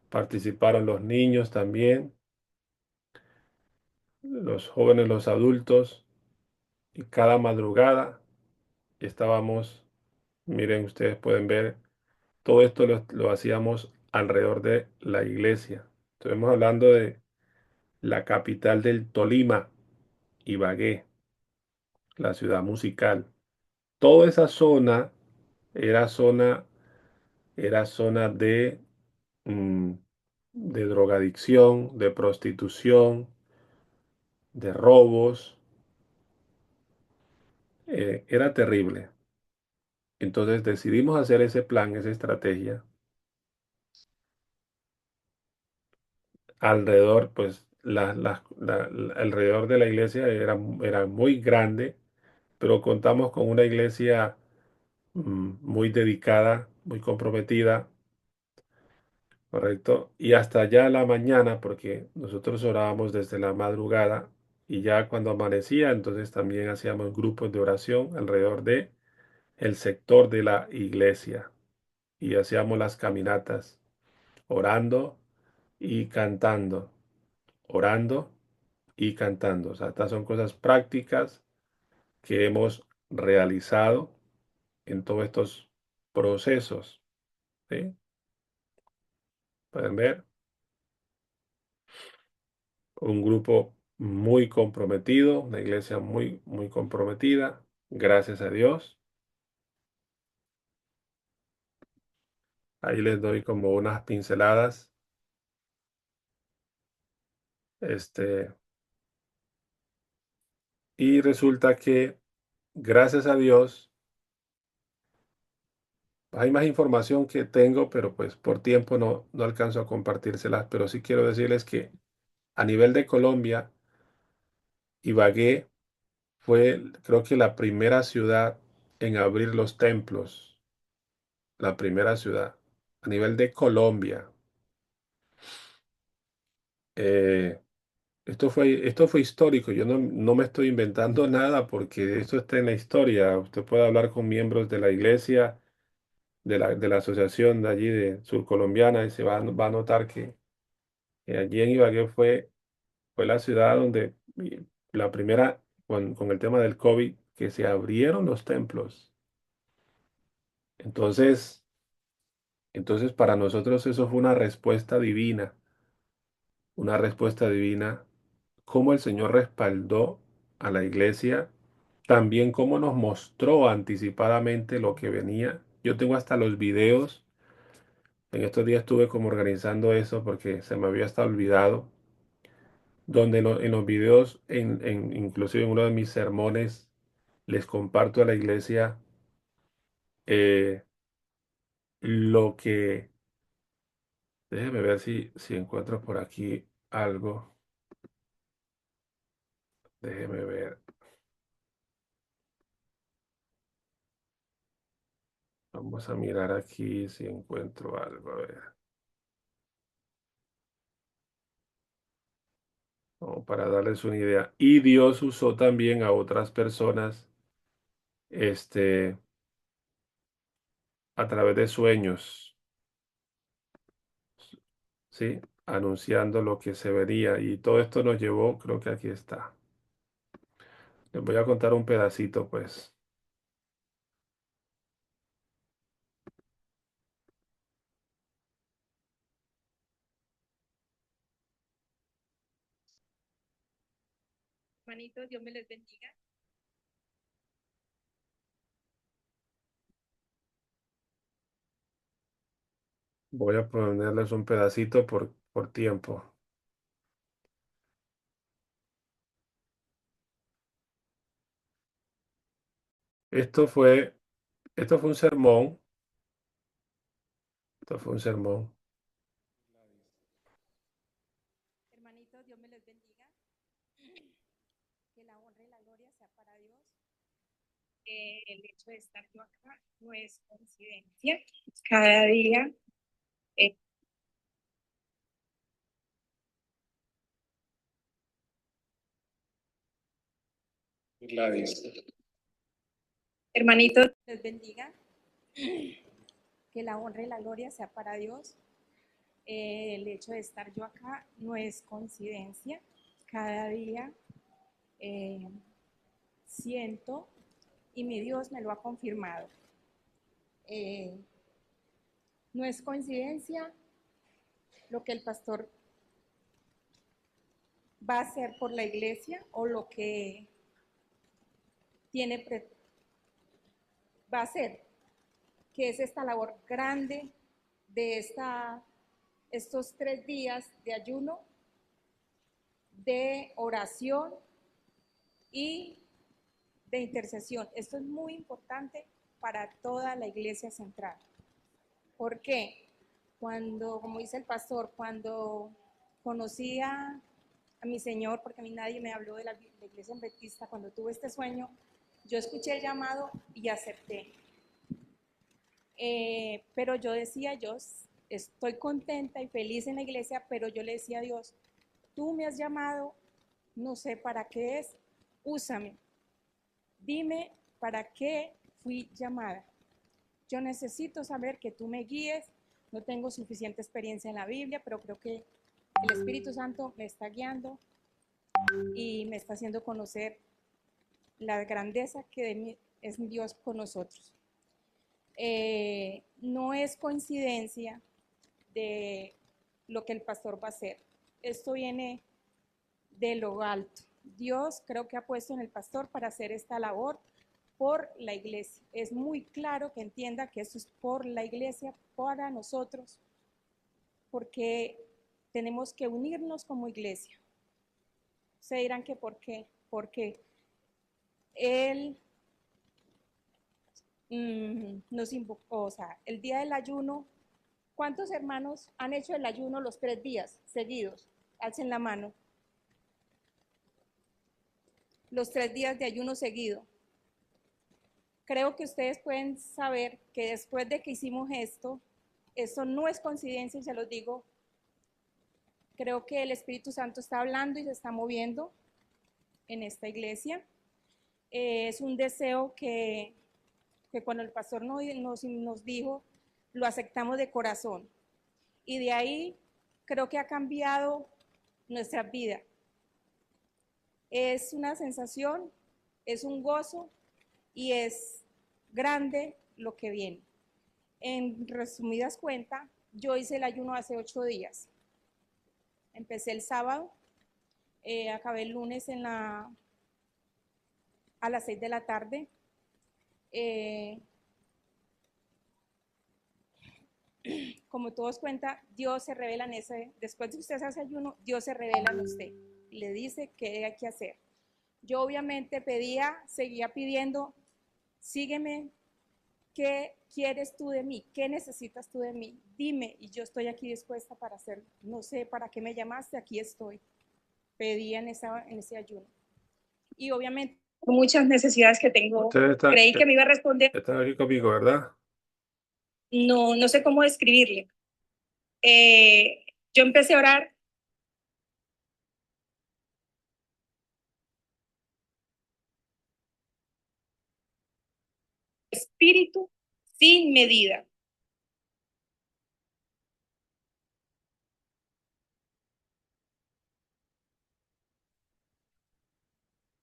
S2: participaron los niños también, los jóvenes, los adultos, y cada madrugada estábamos, miren, ustedes pueden ver, todo esto lo hacíamos alrededor de la iglesia. Estuvimos hablando de la capital del Tolima, Ibagué, la ciudad musical. Toda esa zona era zona, era zona mm, de drogadicción, de prostitución, de robos. era terrible. Entonces decidimos hacer ese plan, esa estrategia. Alrededor, pues, alrededor de la iglesia era muy grande, pero contamos con una iglesia muy dedicada, muy comprometida, ¿correcto? Y hasta ya la mañana, porque nosotros orábamos desde la madrugada y ya cuando amanecía, entonces también hacíamos grupos de oración alrededor de el sector de la iglesia y hacíamos las caminatas, orando y cantando, orando y cantando. O sea, estas son cosas prácticas que hemos realizado en todos estos procesos, ¿sí? Pueden ver un grupo muy comprometido, una iglesia muy, muy comprometida, gracias a Dios. Ahí les doy como unas pinceladas. Este, y resulta que, gracias a Dios, hay más información que tengo, pero pues por tiempo no alcanzo a compartírselas, pero sí quiero decirles que a nivel de Colombia, Ibagué fue, creo que la primera ciudad en abrir los templos, la primera ciudad a nivel de Colombia. Eh, esto fue histórico. Yo no me estoy inventando nada porque esto está en la historia. Usted puede hablar con miembros de la iglesia, de la asociación de allí de surcolombiana y se va a notar que allí en Ibagué fue la ciudad donde la primera, con el tema del COVID, que se abrieron los templos. Entonces, entonces para nosotros eso fue una respuesta divina, cómo el Señor respaldó a la iglesia, también cómo nos mostró anticipadamente lo que venía. Yo tengo hasta los videos. En estos días estuve como organizando eso porque se me había estado olvidado. Donde en los videos, inclusive en uno de mis sermones, les comparto a la iglesia eh, lo que... Déjeme ver si encuentro por aquí algo. Déjeme ver. Vamos a mirar aquí si encuentro algo. A ver. Como para darles una idea. Y Dios usó también a otras personas, este, a través de sueños, ¿sí? Anunciando lo que se vería. Y todo esto nos llevó, creo que aquí está. Les voy a contar un pedacito, pues.
S4: Hermanitos, Dios me les bendiga.
S2: Voy a ponerles un pedacito por tiempo. Esto fue, esto fue un sermón. Esto fue un sermón.
S4: Hermanitos, Dios me les bendiga. Que la honra y la gloria sea para Dios. El hecho de estar yo acá no es coincidencia. Cada día
S2: Gladys.
S4: hermanitos, les bendiga. Que la honra y la gloria sea para Dios. El hecho de estar yo acá no es coincidencia. Cada día siento y mi Dios me lo ha confirmado. No es coincidencia lo que el pastor va a hacer por la iglesia o lo que va a hacer, que es esta labor grande de estos 3 días de ayuno, de oración y de intercesión. Esto es muy importante para toda la iglesia central. ¿Por qué? Cuando, como dice el pastor, cuando conocí a mi Señor, porque a mí nadie me habló de la iglesia adventista, cuando tuve este sueño, yo escuché el llamado y acepté. Pero yo decía, yo estoy contenta y feliz en la iglesia, pero yo le decía a Dios, tú me has llamado, no sé para qué es, úsame. Dime para qué fui llamada. Yo necesito saber que tú me guíes. No tengo suficiente experiencia en la Biblia, pero creo que el Espíritu Santo me está guiando y me está haciendo conocer la grandeza que es Dios con nosotros. No es coincidencia de lo que el pastor va a hacer. Esto viene de lo alto. Dios creo que ha puesto en el pastor para hacer esta labor por la iglesia. Es muy claro que entienda que esto es por la iglesia, para nosotros, porque tenemos que unirnos como iglesia. Se dirán que por qué, porque Él nos invocó, o sea, el día del ayuno. ¿Cuántos hermanos han hecho el ayuno los 3 días seguidos? Alcen la mano. Los 3 días de ayuno seguido. Creo que ustedes pueden saber que después de que hicimos esto no es coincidencia, se los digo. Creo que el Espíritu Santo está hablando y se está moviendo en esta iglesia. Es un deseo que cuando el pastor nos dijo, lo aceptamos de corazón. Y de ahí creo que ha cambiado nuestra vida. Es una sensación, es un gozo y es grande lo que viene. En resumidas cuentas, yo hice el ayuno hace 8 días. Empecé el sábado, acabé el lunes a las 6 de la tarde. Como todos cuentan, Dios se revela en ese, después de que usted hace ayuno, Dios se revela en usted y le dice qué hay que hacer. Yo obviamente seguía pidiendo, sígueme, ¿qué quieres tú de mí? ¿Qué necesitas tú de mí? Dime, y yo estoy aquí dispuesta para hacerlo. No sé para qué me llamaste, aquí estoy. Pedía en ese ayuno. Y obviamente, muchas necesidades que tengo, creí que me iba a responder.
S2: Está aquí conmigo, ¿verdad?
S4: No sé cómo describirle. Yo empecé a orar. Espíritu sin medida.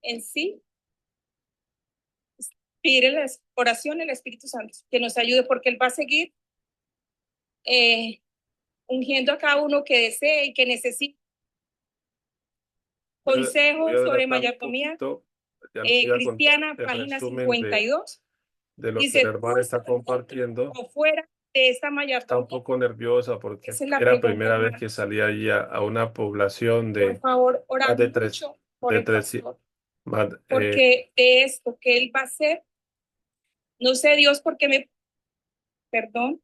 S4: En sí, pedir la oración al Espíritu Santo, que nos ayude, porque Él va a seguir ungiendo a cada uno que desee y que necesite consejos sobre mayordomía cristiana, página 52.
S2: De lo que el hermano está compartiendo.
S4: O fuera de esta mayordomía.
S2: Está un poco nerviosa porque era la primera vez que salía allí a una población de
S4: por favor,
S2: más de 300.
S4: Porque de esto que Él va a hacer, no sé Dios por qué perdón.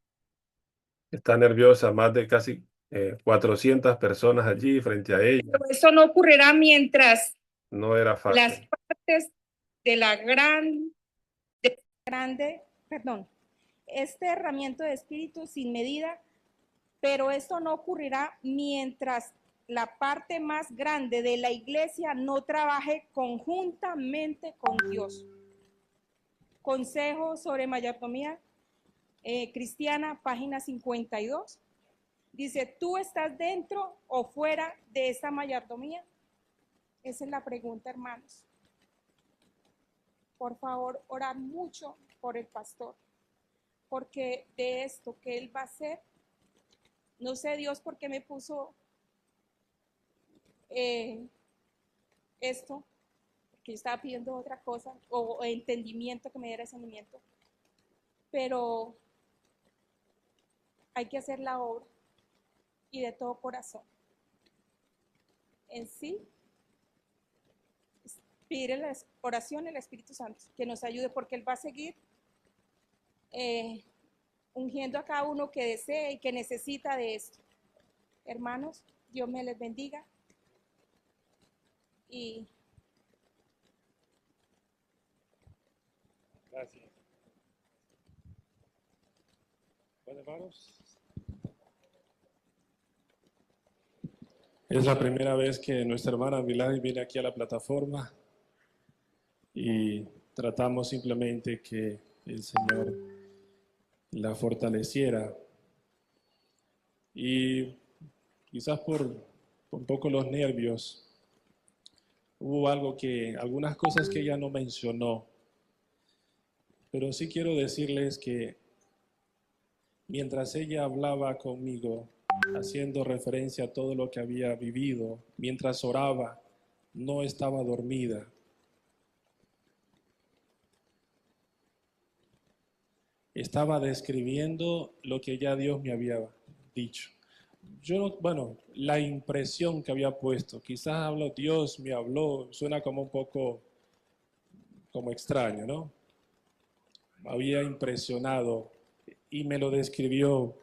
S2: Está nerviosa, más de casi 400 personas allí frente a ella.
S4: Pero eso no ocurrirá mientras
S2: no era fácil.
S4: Las partes de la grande, perdón, este derramamiento de espíritu sin medida, pero esto no ocurrirá mientras la parte más grande de la iglesia no trabaje conjuntamente con Dios. Consejo sobre mayordomía cristiana, página 52. Dice, ¿tú estás dentro o fuera de esta mayordomía? Esa es la pregunta, hermanos. Por favor, orar mucho por el pastor, porque de esto que él va a hacer, no sé Dios por qué me puso esto, porque yo estaba pidiendo otra cosa, o entendimiento, que me diera entendimiento, pero hay que hacer la obra y de todo corazón. En sí, pedir en la oración al Espíritu Santo que nos ayude, porque Él va a seguir ungiendo a cada uno que desee y que necesita de esto. Hermanos, Dios me les bendiga. Y
S2: gracias. Bueno, hermanos, es la primera vez que nuestra hermana Milady viene aquí a la plataforma y tratamos simplemente que el Señor la fortaleciera. Y quizás por un poco los nervios, hubo algunas cosas que ella no mencionó, pero sí quiero decirles que mientras ella hablaba conmigo, haciendo referencia a todo lo que había vivido, mientras oraba, no estaba dormida. Estaba describiendo lo que ya Dios me había dicho. La impresión que había puesto, quizás habló, Dios me habló, suena como un poco como extraño, ¿no? Me había impresionado y me lo describió.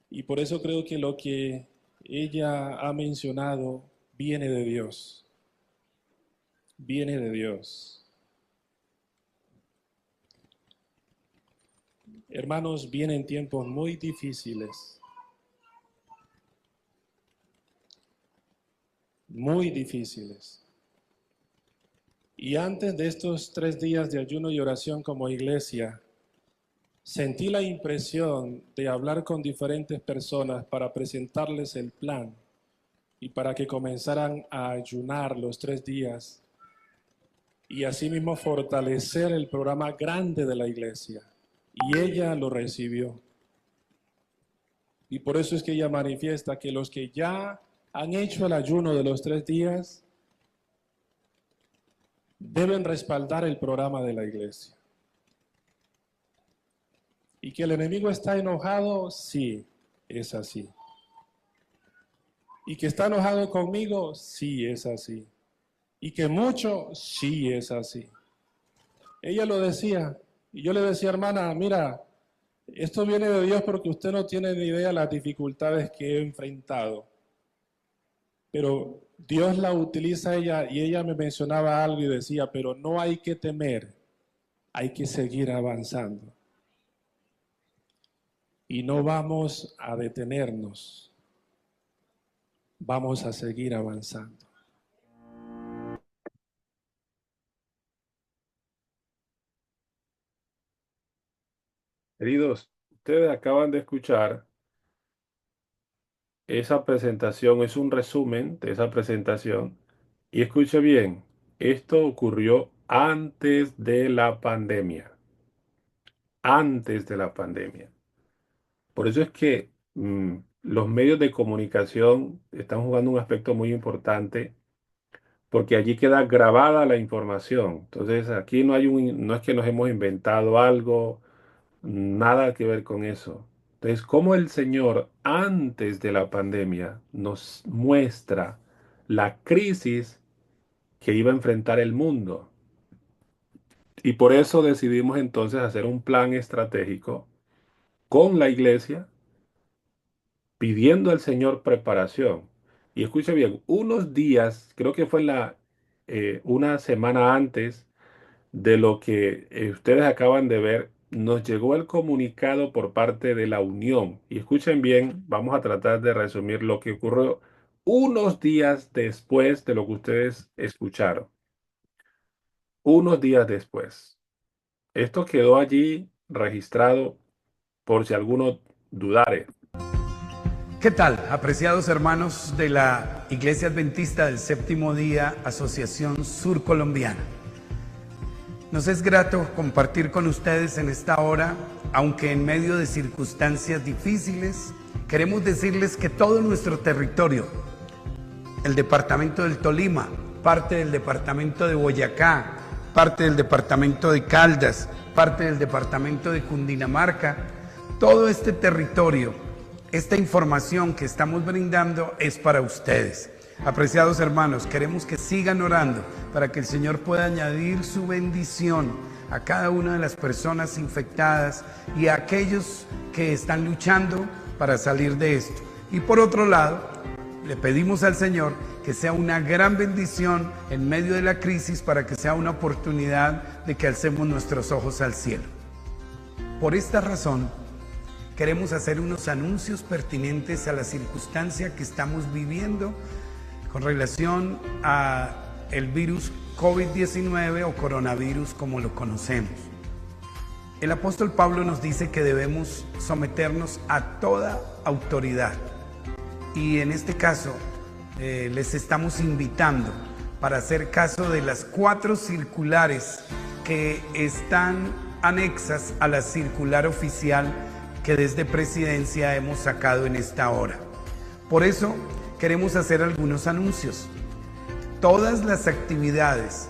S2: Y por eso creo que lo que ella ha mencionado viene de Dios. Viene de Dios. Hermanos, vienen tiempos muy difíciles. Muy difíciles. Y antes de estos 3 días de ayuno y oración como iglesia, sentí la impresión de hablar con diferentes personas para presentarles el plan y para que comenzaran a ayunar los 3 días y asimismo fortalecer el programa grande de la iglesia. Y ella lo recibió. Y por eso es que ella manifiesta que los que ya han hecho el ayuno de los 3 días deben respaldar el programa de la iglesia. ¿Y que el enemigo está enojado? Sí, es así. ¿Y que está enojado conmigo? Sí, es así. ¿Y que mucho? Sí, es así. Ella lo decía, y yo le decía, hermana, mira, esto viene de Dios porque usted no tiene ni idea de las dificultades que he enfrentado. Pero Dios la utiliza a ella, y ella me mencionaba algo y decía, pero no hay que temer, hay que seguir avanzando. Y no vamos a detenernos, vamos a seguir avanzando. Queridos, ustedes acaban de escuchar esa presentación, es un resumen de esa presentación. Y escuche bien, esto ocurrió antes de la pandemia. Antes de la pandemia. Por eso es que los medios de comunicación están jugando un aspecto muy importante, porque allí queda grabada la información. Entonces, aquí no es que nos hemos inventado algo, nada que ver con eso. Entonces, cómo el Señor antes de la pandemia nos muestra la crisis que iba a enfrentar el mundo. Y por eso decidimos entonces hacer un plan estratégico con la iglesia, pidiendo al Señor preparación. Y escuche bien, unos días, creo que fue una semana antes de lo que ustedes acaban de ver, nos llegó el comunicado por parte de la Unión. Y escuchen bien, vamos a tratar de resumir lo que ocurrió unos días después de lo que ustedes escucharon. Unos días después. Esto quedó allí registrado por si alguno dudare.
S5: ¿Qué tal, apreciados hermanos de la Iglesia Adventista del Séptimo Día, Asociación Sur Colombiana? Nos es grato compartir con ustedes en esta hora, aunque en medio de circunstancias difíciles, queremos decirles que todo nuestro territorio, el departamento del Tolima, parte del departamento de Boyacá, parte del departamento de Caldas, parte del departamento de Cundinamarca, todo este territorio, esta información que estamos brindando es para ustedes. Apreciados hermanos, queremos que sigan orando para que el Señor pueda añadir su bendición a cada una de las personas infectadas y a aquellos que están luchando para salir de esto. Y por otro lado, le pedimos al Señor que sea una gran bendición en medio de la crisis, para que sea una oportunidad de que alcemos nuestros ojos al cielo. Por esta razón, queremos hacer unos anuncios pertinentes a la circunstancia que estamos viviendo con relación a el virus COVID-19 o coronavirus como lo conocemos. El apóstol Pablo nos dice que debemos someternos a toda autoridad. Y en este caso, les estamos invitando para hacer caso de las 4 circulares que están anexas a la circular oficial que desde Presidencia hemos sacado en esta hora. Por eso queremos hacer algunos anuncios. Todas las actividades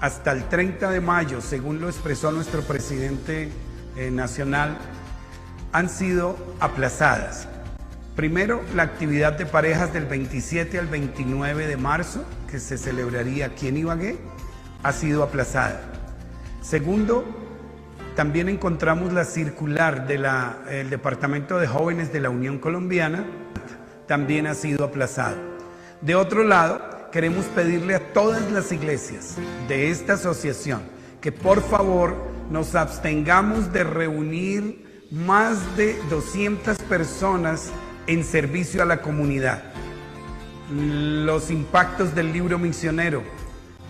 S5: hasta el 30 de mayo, según lo expresó nuestro presidente nacional, han sido aplazadas. Primero, la actividad de parejas del 27 al 29 de marzo, que se celebraría aquí en Ibagué, ha sido aplazada. Segundo, también encontramos la circular del Departamento de Jóvenes de la Unión Colombiana, también ha sido aplazado. De otro lado, queremos pedirle a todas las iglesias de esta asociación que por favor nos abstengamos de reunir más de 200 personas en servicio a la comunidad. Los impactos del libro misionero,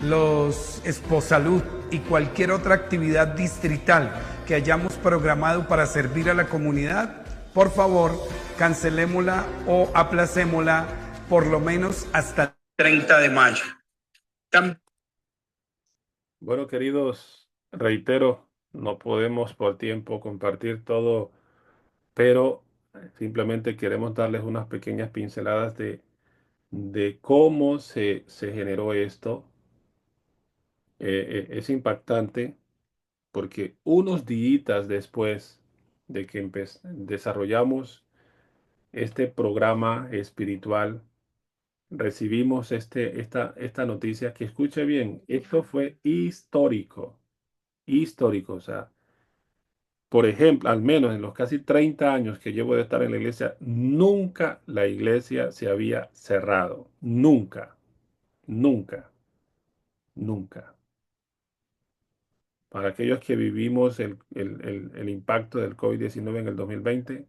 S5: los Esposalud y cualquier otra actividad distrital que hayamos programado para servir a la comunidad, por favor, cancelémosla o aplacémosla por lo menos hasta el 30 de mayo.
S2: Bueno, queridos, reitero, no podemos por tiempo compartir todo, pero simplemente queremos darles unas pequeñas pinceladas de cómo se generó esto. Es impactante porque unos días después de que desarrollamos este programa espiritual, recibimos esta noticia que, escuche bien, esto fue histórico, o sea, por ejemplo, al menos en los casi 30 años que llevo de estar en la iglesia, nunca la iglesia se había cerrado, nunca, nunca, nunca. Para aquellos que vivimos el impacto del COVID-19 en el 2020,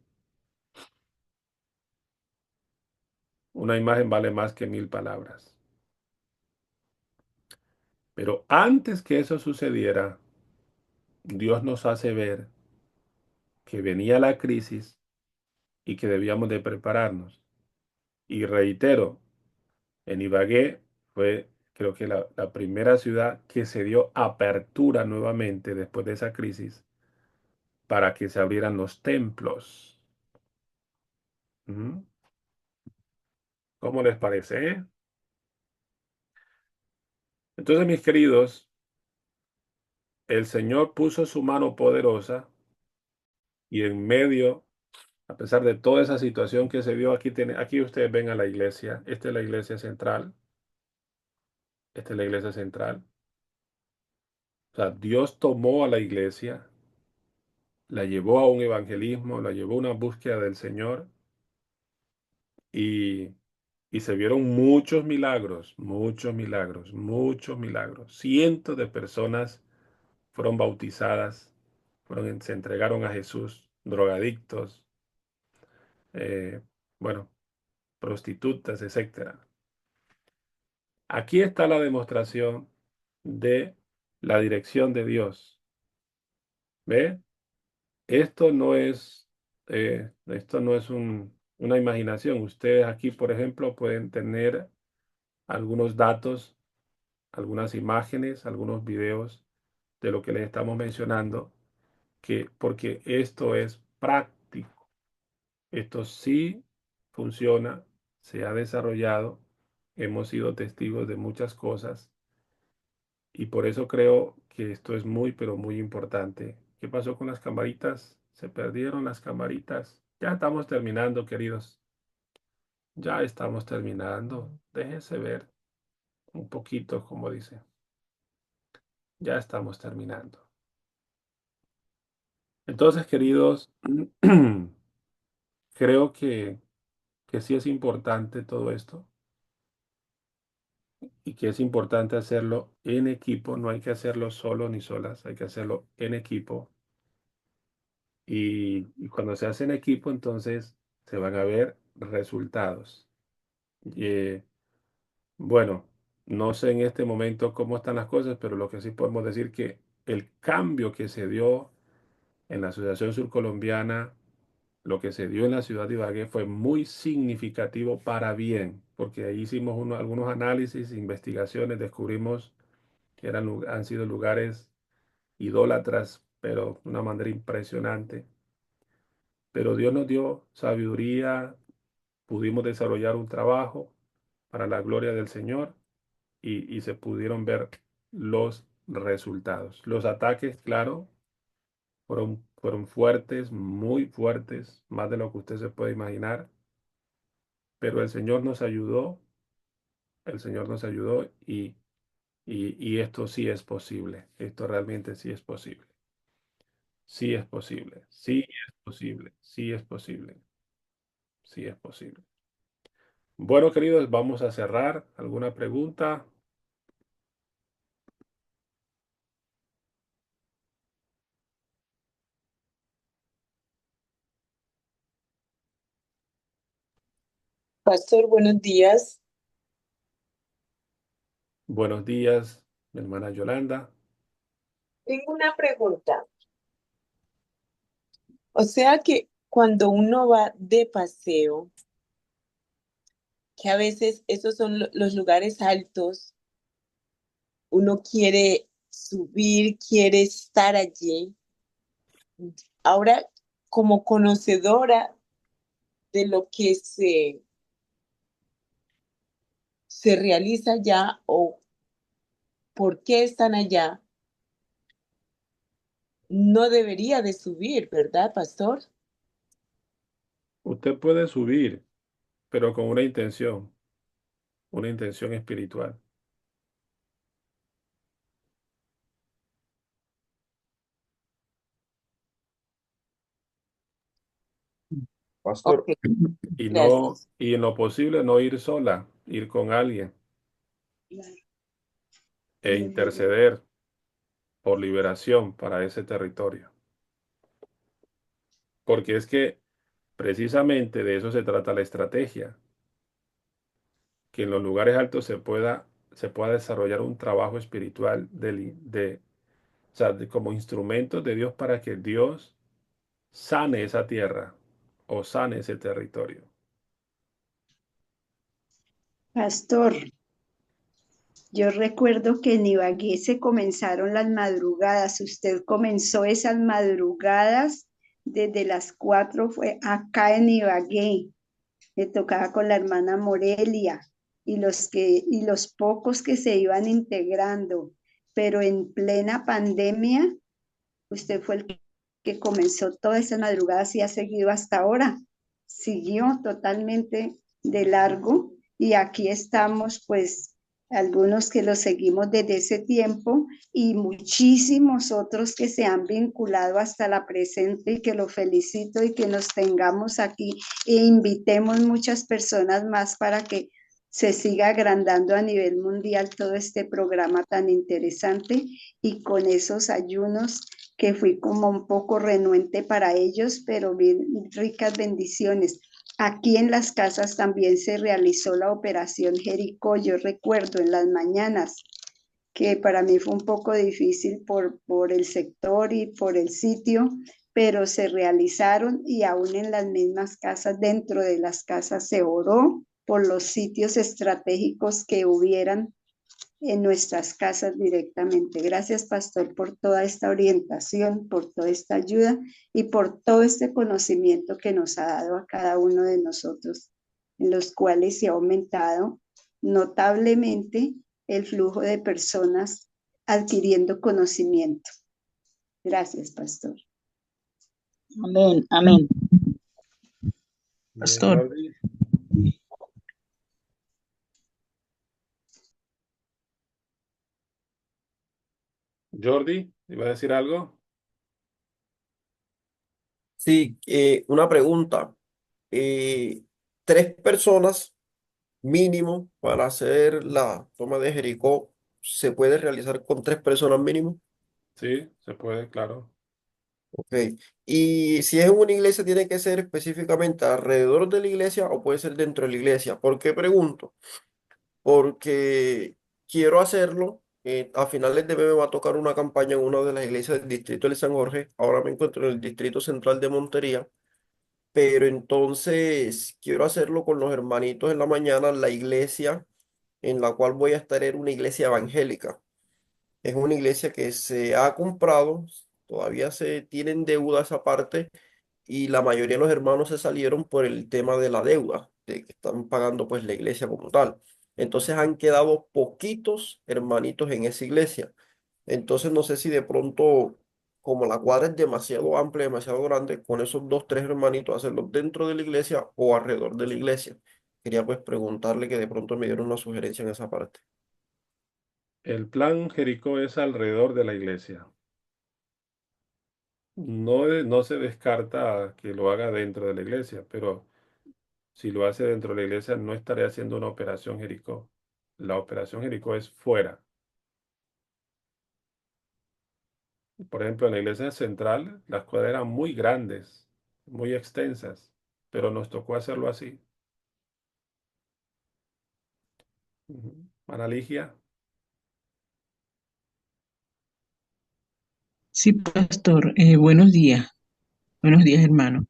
S2: una imagen vale más que 1000 palabras. Pero antes que eso sucediera, Dios nos hace ver que venía la crisis y que debíamos de prepararnos. Y reitero, en Ibagué fue, creo que la primera ciudad que se dio apertura nuevamente después de esa crisis para que se abrieran los templos. ¿Mm? ¿Cómo les parece? Entonces, mis queridos, el Señor puso su mano poderosa y en medio, a pesar de toda esa situación que se dio, aquí ustedes ven a la iglesia. Esta es la iglesia central. Esta es la iglesia central. O sea, Dios tomó a la iglesia, la llevó a un evangelismo, la llevó a una búsqueda del Señor y, y se vieron muchos milagros, muchos milagros, muchos milagros. Cientos de personas fueron bautizadas, se entregaron a Jesús, drogadictos, eh, bueno, prostitutas, etcétera. Aquí está la demostración de la dirección de Dios. ¿Ve? Esto no es una imaginación. Ustedes aquí, por ejemplo, pueden tener algunos datos, algunas imágenes, algunos videos de lo que les estamos mencionando, porque esto es práctico. Esto sí funciona, se ha desarrollado, hemos sido testigos de muchas cosas y por eso creo que esto es muy, pero muy importante. ¿Qué pasó con las camaritas? Se perdieron las camaritas. Ya estamos terminando, queridos. Ya estamos terminando. Déjese ver un poquito, como dice. Ya estamos terminando. Entonces, queridos, creo que sí es importante todo esto y que es importante hacerlo en equipo. No hay que hacerlo solo ni solas, hay que hacerlo en equipo. Y cuando se hace en equipo, entonces se van a ver resultados. Y, bueno, no sé en este momento cómo están las cosas, pero lo que sí podemos decir que el cambio que se dio en la Asociación Surcolombiana, lo que se dio en la ciudad de Ibagué fue muy significativo para bien, porque ahí hicimos algunos análisis, investigaciones, descubrimos que han sido lugares idólatras, pero de una manera impresionante. Pero Dios nos dio sabiduría, pudimos desarrollar un trabajo para la gloria del Señor y se pudieron ver los resultados. Los ataques, claro, fueron fuertes, muy fuertes, más de lo que usted se puede imaginar, pero el Señor nos ayudó y esto sí es posible, esto realmente sí es posible, sí es posible, sí es posible, sí es posible, sí es posible. Bueno, queridos, vamos a cerrar. ¿Alguna pregunta?
S6: Pastor, buenos días.
S2: Buenos días, mi hermana Yolanda.
S6: Tengo una pregunta. O sea que cuando uno va de paseo, que a veces esos son los lugares altos, uno quiere subir, quiere estar allí. Ahora, como conocedora de lo que se realiza allá o por qué están allá, no debería de subir, ¿verdad, pastor?
S2: Usted puede subir, pero con una intención espiritual.
S6: Ok,
S7: Pastor,
S6: gracias.
S2: Y en lo posible no ir sola, ir con alguien e interceder por liberación para ese territorio. Porque es que precisamente de eso se trata la estrategia, que en los lugares altos se pueda desarrollar un trabajo espiritual o sea, como instrumentos de Dios para que Dios sane esa tierra o sane ese territorio.
S1: Pastor, yo recuerdo que en Ibagué se comenzaron las madrugadas. Usted comenzó esas madrugadas desde las 4, fue acá en Ibagué. Me tocaba con la hermana Morelia y los pocos que se iban integrando. Pero en plena pandemia, usted fue el que comenzó todas esas madrugadas y ha seguido hasta ahora. Siguió totalmente de largo y aquí estamos, pues, algunos que lo seguimos desde ese tiempo y muchísimos otros que se han vinculado hasta la presente y que lo felicito y que nos tengamos aquí e invitemos muchas personas más para que se siga agrandando a nivel mundial todo este programa tan interesante y con esos ayunos que fui como un poco renuente para ellos, pero bien ricas bendiciones. Aquí en las casas también se realizó la operación Jericó. Yo recuerdo en las mañanas que para mí fue un poco difícil por el sector y por el sitio, pero se realizaron y aún en las mismas casas, dentro de las casas se oró por los sitios estratégicos que hubieran en nuestras casas directamente. Gracias, pastor, por toda esta orientación, por toda esta ayuda y por todo este conocimiento que nos ha dado a cada uno de nosotros, en los cuales se ha aumentado notablemente el flujo de personas adquiriendo conocimiento. Gracias, pastor.
S8: Amén, amén.
S2: Bien,
S8: Pastor,
S2: Gabriel. Jordi, ¿iba a decir algo?
S7: Sí, una pregunta. Eh, ¿Tres personas mínimo para hacer la toma de Jericó se puede realizar con tres personas mínimo?
S2: Sí, se puede, claro.
S7: Ok. Y si es en una iglesia, ¿tiene que ser específicamente alrededor de la iglesia o puede ser dentro de la iglesia? ¿Por qué pregunto? Porque quiero hacerlo. A finales de mes me va a tocar una campaña en una de las iglesias del distrito de San Jorge. Ahora me encuentro en el distrito central de Montería, pero entonces quiero hacerlo con los hermanitos en la mañana. La iglesia en la cual voy a estar era una iglesia evangélica. Es una iglesia que se ha comprado, todavía se tienen deuda esa parte y la mayoría de los hermanos se salieron por el tema de la deuda, de que están pagando pues la iglesia como tal. Entonces han quedado poquitos hermanitos en esa iglesia. Entonces no sé si de pronto, como la cuadra es demasiado amplia, demasiado grande, con esos dos, tres hermanitos hacerlos dentro de la iglesia o alrededor de la iglesia. Quería pues preguntarle que de pronto me dieron una sugerencia en esa parte.
S2: El plan Jericó es alrededor de la iglesia. No, no se descarta que lo haga dentro de la iglesia, pero si lo hace dentro de la iglesia no estaré haciendo una operación Jericó. La operación Jericó es fuera. Por ejemplo, en la iglesia central las cuadras eran muy grandes, muy extensas, pero nos tocó hacerlo así. Ujú. Ana Ligia,
S8: Sí, pastor, buenos días, hermano.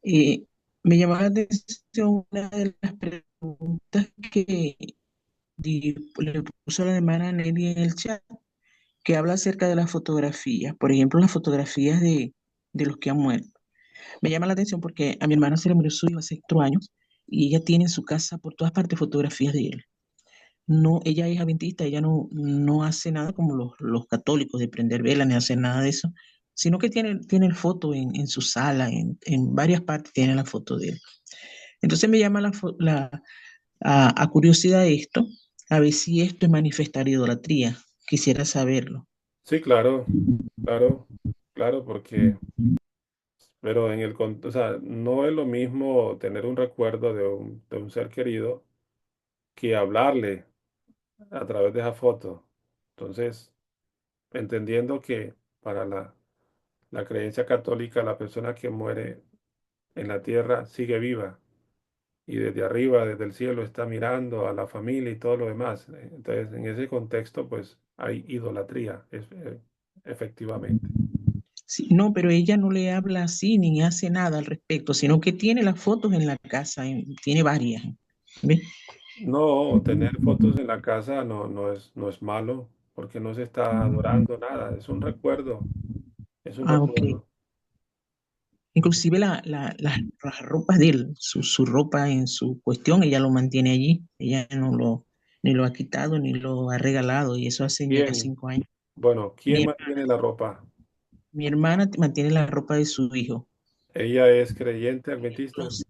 S8: Eh, Me llamó la atención una de las preguntas que le puso la hermana Nelly en el chat, que habla acerca de las fotografías, por ejemplo, las fotografías de los que han muerto. Me llama la atención porque a mi hermana se le murió su hijo hace 4 años y ella tiene en su casa por todas partes fotografías de él. No, ella es adventista, ella no hace nada como los católicos de prender velas ni hacer nada de eso, sino que tiene el foto en su sala, en varias partes tiene la foto de él. Entonces me llama a curiosidad esto, a ver si esto es manifestar idolatría. Quisiera saberlo.
S2: sí, claro, claro, claro, porque, pero o sea, no es lo mismo tener un recuerdo de un ser querido que hablarle a través de esa foto. Entonces, entendiendo que para la creencia católica, la persona que muere en la tierra sigue viva y desde arriba, desde el cielo, está mirando a la familia y todo lo demás. Entonces, en ese contexto, pues hay idolatría, efectivamente.
S8: Sí, no, pero ella no le habla así ni hace nada al respecto, sino que tiene las fotos en la casa, tiene varias. ¿Ve?
S2: No, tener fotos en la casa no es malo, porque no se está adorando nada, es un recuerdo, es un
S8: Ah, ok.
S2: recuerdo.
S8: Inclusive las ropas de él, su ropa en su cuestión, ella lo mantiene allí. Ella ni lo ha quitado ni lo ha regalado. Y eso hace ya
S2: ¿Quién?
S8: 5 años.
S2: Bueno, ¿quién
S8: Mi,
S2: mantiene la ropa?
S8: mi hermana mantiene la ropa de su hijo.
S2: ¿Ella es creyente adventista?
S8: Los-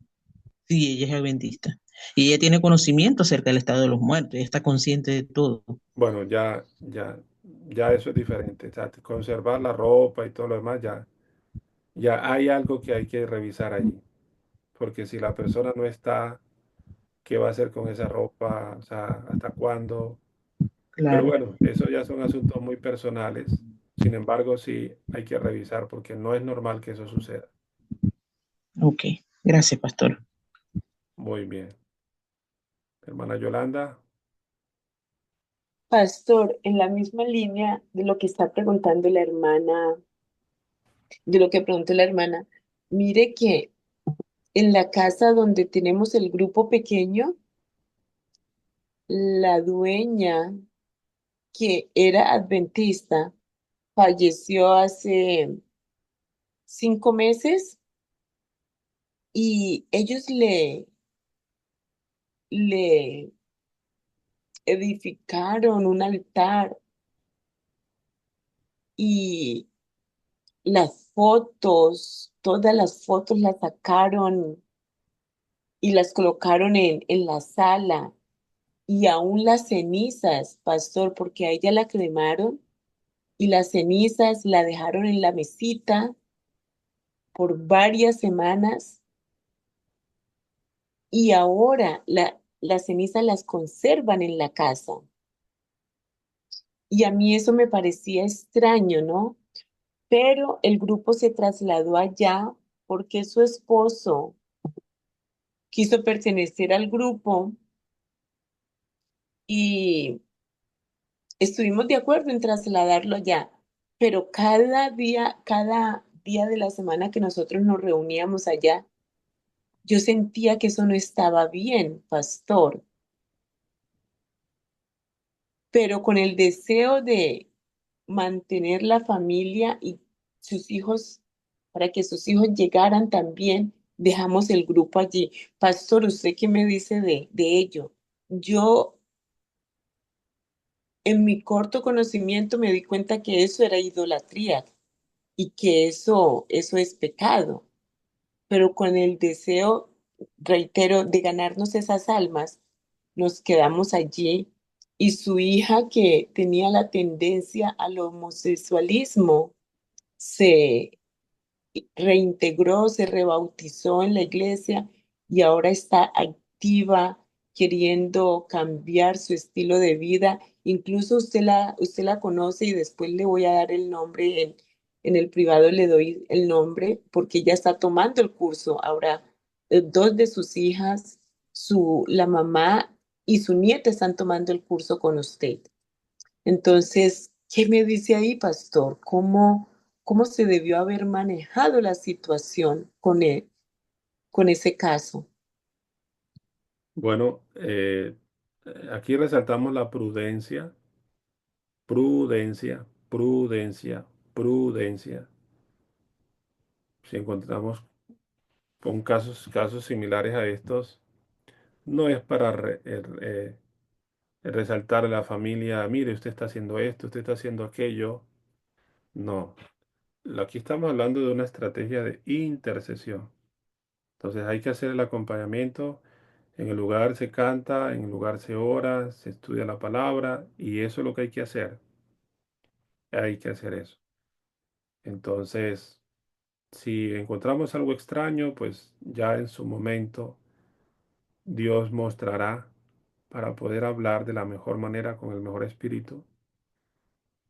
S8: Sí, ella es adventista. Y ella tiene conocimiento acerca del estado de los muertos. Ella está consciente de todo.
S2: Bueno, ya eso es diferente. O sea, conservar la ropa y todo lo demás, ya hay algo que hay que revisar allí. Porque si la persona no está, ¿qué va a hacer con esa ropa? O sea, ¿hasta cuándo? Pero
S8: Claro.
S2: bueno, eso ya son asuntos muy personales. Sin embargo, sí hay que revisar porque no es normal que eso suceda.
S8: Ok. Gracias, pastor.
S2: Muy bien. Hermana Yolanda,
S6: Pastor, en la misma línea de lo que está preguntando la hermana, de lo que preguntó la hermana, mire que en la casa donde tenemos el grupo pequeño, la dueña, que era adventista, falleció hace 5 meses y ellos le edificaron un altar y todas las fotos las sacaron y las colocaron en la sala y aún las cenizas, pastor, porque a ella la cremaron y las cenizas la dejaron en la mesita por varias semanas y ahora las cenizas las conservan en la casa. Y a mí eso me parecía extraño, ¿no? Pero el grupo se trasladó allá porque su esposo quiso pertenecer al grupo y estuvimos de acuerdo en trasladarlo allá. Pero cada día de la semana que nosotros nos reuníamos allá, yo sentía que eso no estaba bien, pastor, pero con el deseo de mantener la familia y sus hijos, para que sus hijos llegaran también, dejamos el grupo allí. Pastor, ¿usted qué me dice de ello? Yo, en mi corto conocimiento, me di cuenta que eso era idolatría y que eso es pecado, pero con el deseo, reitero, de ganarnos esas almas, nos quedamos allí y su hija que tenía la tendencia al homosexualismo se reintegró, se rebautizó en la iglesia y ahora está activa queriendo cambiar su estilo de vida. Incluso usted la conoce y después le voy a dar el nombre en el privado, le doy el nombre porque ella está tomando el curso. Ahora, dos de sus hijas, la mamá y su nieta están tomando el curso con usted. Entonces, ¿qué me dice ahí, pastor? ¿Cómo se debió haber manejado la situación con ese caso?
S2: Bueno, aquí resaltamos la prudencia, prudencia, prudencia, prudencia. Si encontramos con casos similares a estos, no es para resaltar a la familia, mire, usted está haciendo esto, usted está haciendo aquello. No, aquí estamos hablando de una estrategia de intercesión. Entonces hay que hacer el acompañamiento. En el lugar se canta, en el lugar se ora, se estudia la palabra y eso es lo que hay que hacer. Hay que hacer eso. Entonces, si encontramos algo extraño, pues ya en su momento Dios mostrará para poder hablar de la mejor manera con el mejor espíritu.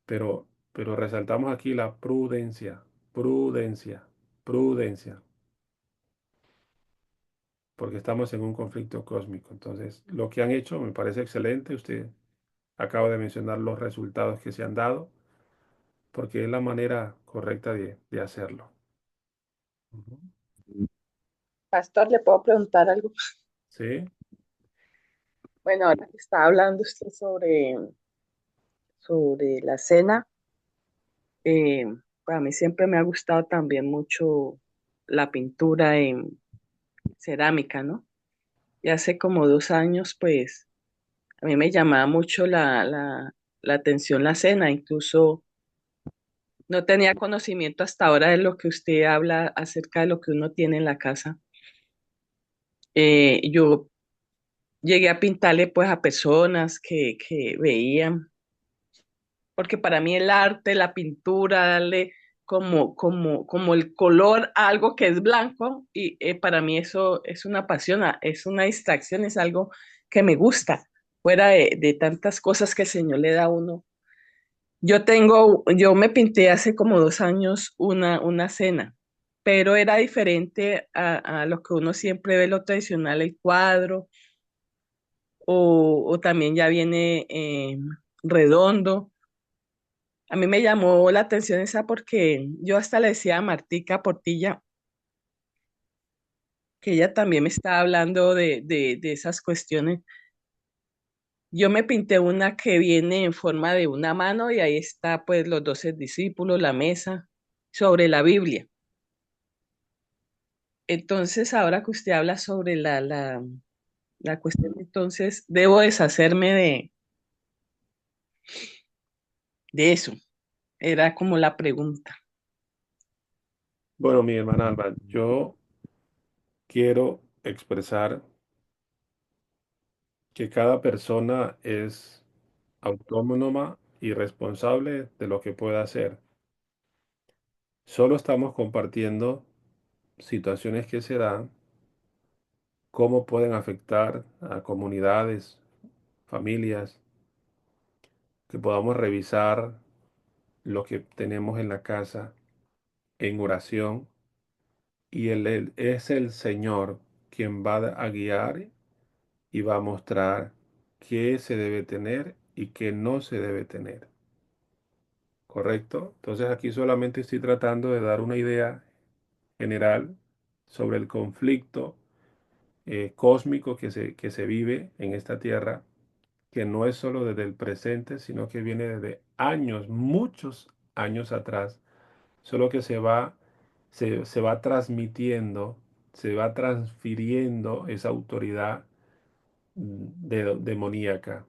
S2: Pero resaltamos aquí la prudencia, prudencia, prudencia, porque estamos en un conflicto cósmico. Entonces, lo que han hecho me parece excelente. Usted acaba de mencionar los resultados que se han dado, porque es la manera correcta de hacerlo. Ujú.
S9: Pastor, ¿le puedo preguntar algo?
S2: ¿Sí?
S9: Bueno, ahora que está hablando usted sobre la cena, eh, para mí siempre me ha gustado también mucho la pintura en cerámica, ¿no? Y hace como 2 años, pues, a mí me llamaba mucho la atención la cena, incluso no tenía conocimiento hasta ahora de lo que usted habla acerca de lo que uno tiene en la casa. Yo llegué a pintarle pues a personas que veían, porque para mí el arte, la pintura, darle como el color a algo que es blanco, y para mí eso es una pasión, es una distracción, es algo que me gusta, fuera de tantas cosas que el Señor le da a uno. Yo me pinté hace como 2 años una cena, pero era diferente a lo que uno siempre ve, lo tradicional, el cuadro, o también ya viene redondo. A mí me llamó la atención esa porque yo hasta le decía a Martica Portilla que ella también me estaba hablando de esas cuestiones. Yo me pinté una que viene en forma de una mano y ahí está pues los 12 discípulos, la mesa, sobre la Biblia. Entonces, ahora que usted habla sobre la cuestión, entonces debo deshacerme de eso. Era como la pregunta.
S2: Bueno, mi hermana Alba, yo quiero expresar que cada persona es autónoma y responsable de lo que pueda hacer. Solo estamos compartiendo situaciones que se dan, cómo pueden afectar a comunidades, familias, que podamos revisar lo que tenemos en la casa en oración y Él es el Señor quien va a guiar y va a mostrar qué se debe tener y qué no se debe tener. ¿Correcto? Entonces aquí solamente estoy tratando de dar una idea general sobre el conflicto cósmico que se vive en esta tierra, que no es solo desde el presente, sino que viene desde años, muchos años atrás, solo que se va transmitiendo, se va transfiriendo esa autoridad demoníaca.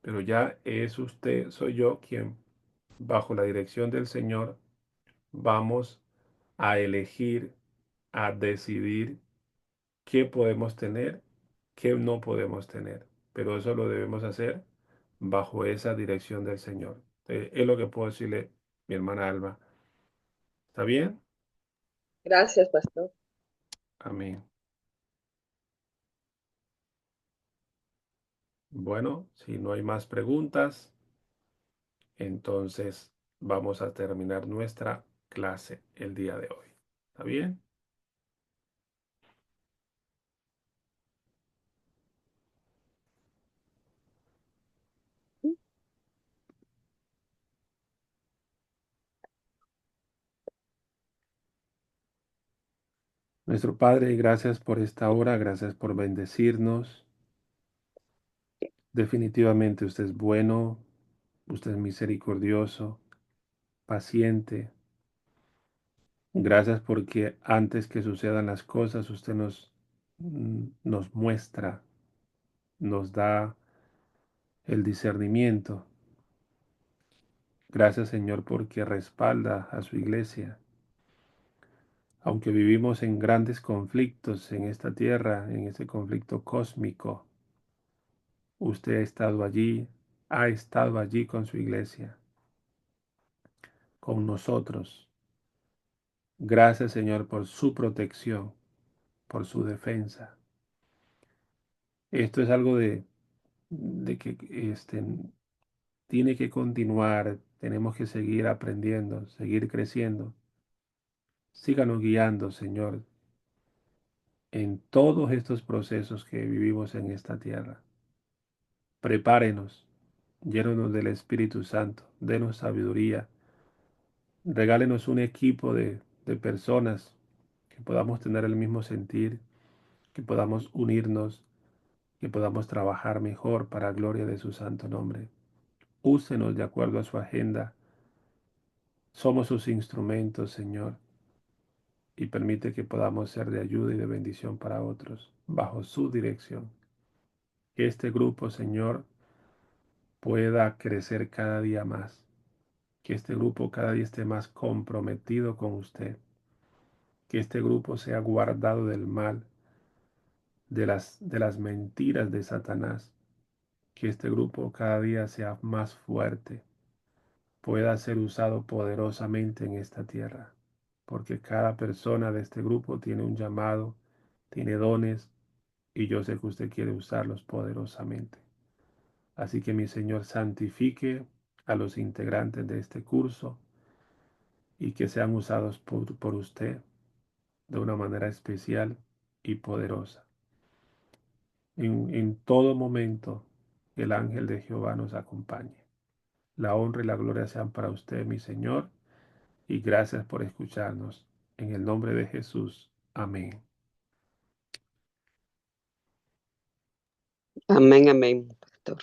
S2: Pero ya es usted, soy yo quien, bajo la dirección del Señor, vamos a elegir, a decidir qué podemos tener, qué no podemos tener. Pero eso lo debemos hacer bajo esa dirección del Señor. Es lo que puedo decirle, mi hermana Alba. ¿Está bien?
S9: Gracias, pastor.
S2: Amén. Bueno, si no hay más preguntas, entonces vamos a terminar nuestra clase el día de hoy. ¿Está bien? Nuestro Padre, gracias por esta hora, gracias por bendecirnos. Definitivamente usted es bueno, usted es misericordioso, paciente. Gracias porque antes que sucedan las cosas, usted nos muestra, nos da el discernimiento. Gracias, Señor, porque respalda a su iglesia. Aunque vivimos en grandes conflictos en esta tierra, en este conflicto cósmico, usted ha estado allí con su iglesia, con nosotros. Gracias, Señor, por su protección, por su defensa. Esto es algo de que tiene que continuar, tenemos que seguir aprendiendo, seguir creciendo. Síganos guiando, Señor, en todos estos procesos que vivimos en esta tierra. Prepárenos, llénenos del Espíritu Santo, denos sabiduría, regálenos un equipo de personas que podamos tener el mismo sentir, que podamos unirnos, que podamos trabajar mejor para gloria de su santo nombre. Úsenos de acuerdo a su agenda. Somos sus instrumentos, Señor, y permite que podamos ser de ayuda y de bendición para otros, bajo su dirección. Que este grupo, Señor, pueda crecer cada día más. Que este grupo cada día esté más comprometido con usted. Que este grupo sea guardado del mal, de las mentiras de Satanás. Que este grupo cada día sea más fuerte, pueda ser usado poderosamente en esta tierra. Porque cada persona de este grupo tiene un llamado, tiene dones, y yo sé que usted quiere usarlos poderosamente. Así que mi Señor santifique a los integrantes de este curso y que sean usados por usted de una manera especial y poderosa. En todo momento, el ángel de Jehová nos acompañe. La honra y la gloria sean para usted, mi Señor, y gracias por escucharnos. En el nombre de Jesús. Amén.
S10: Amén, amén, pastor.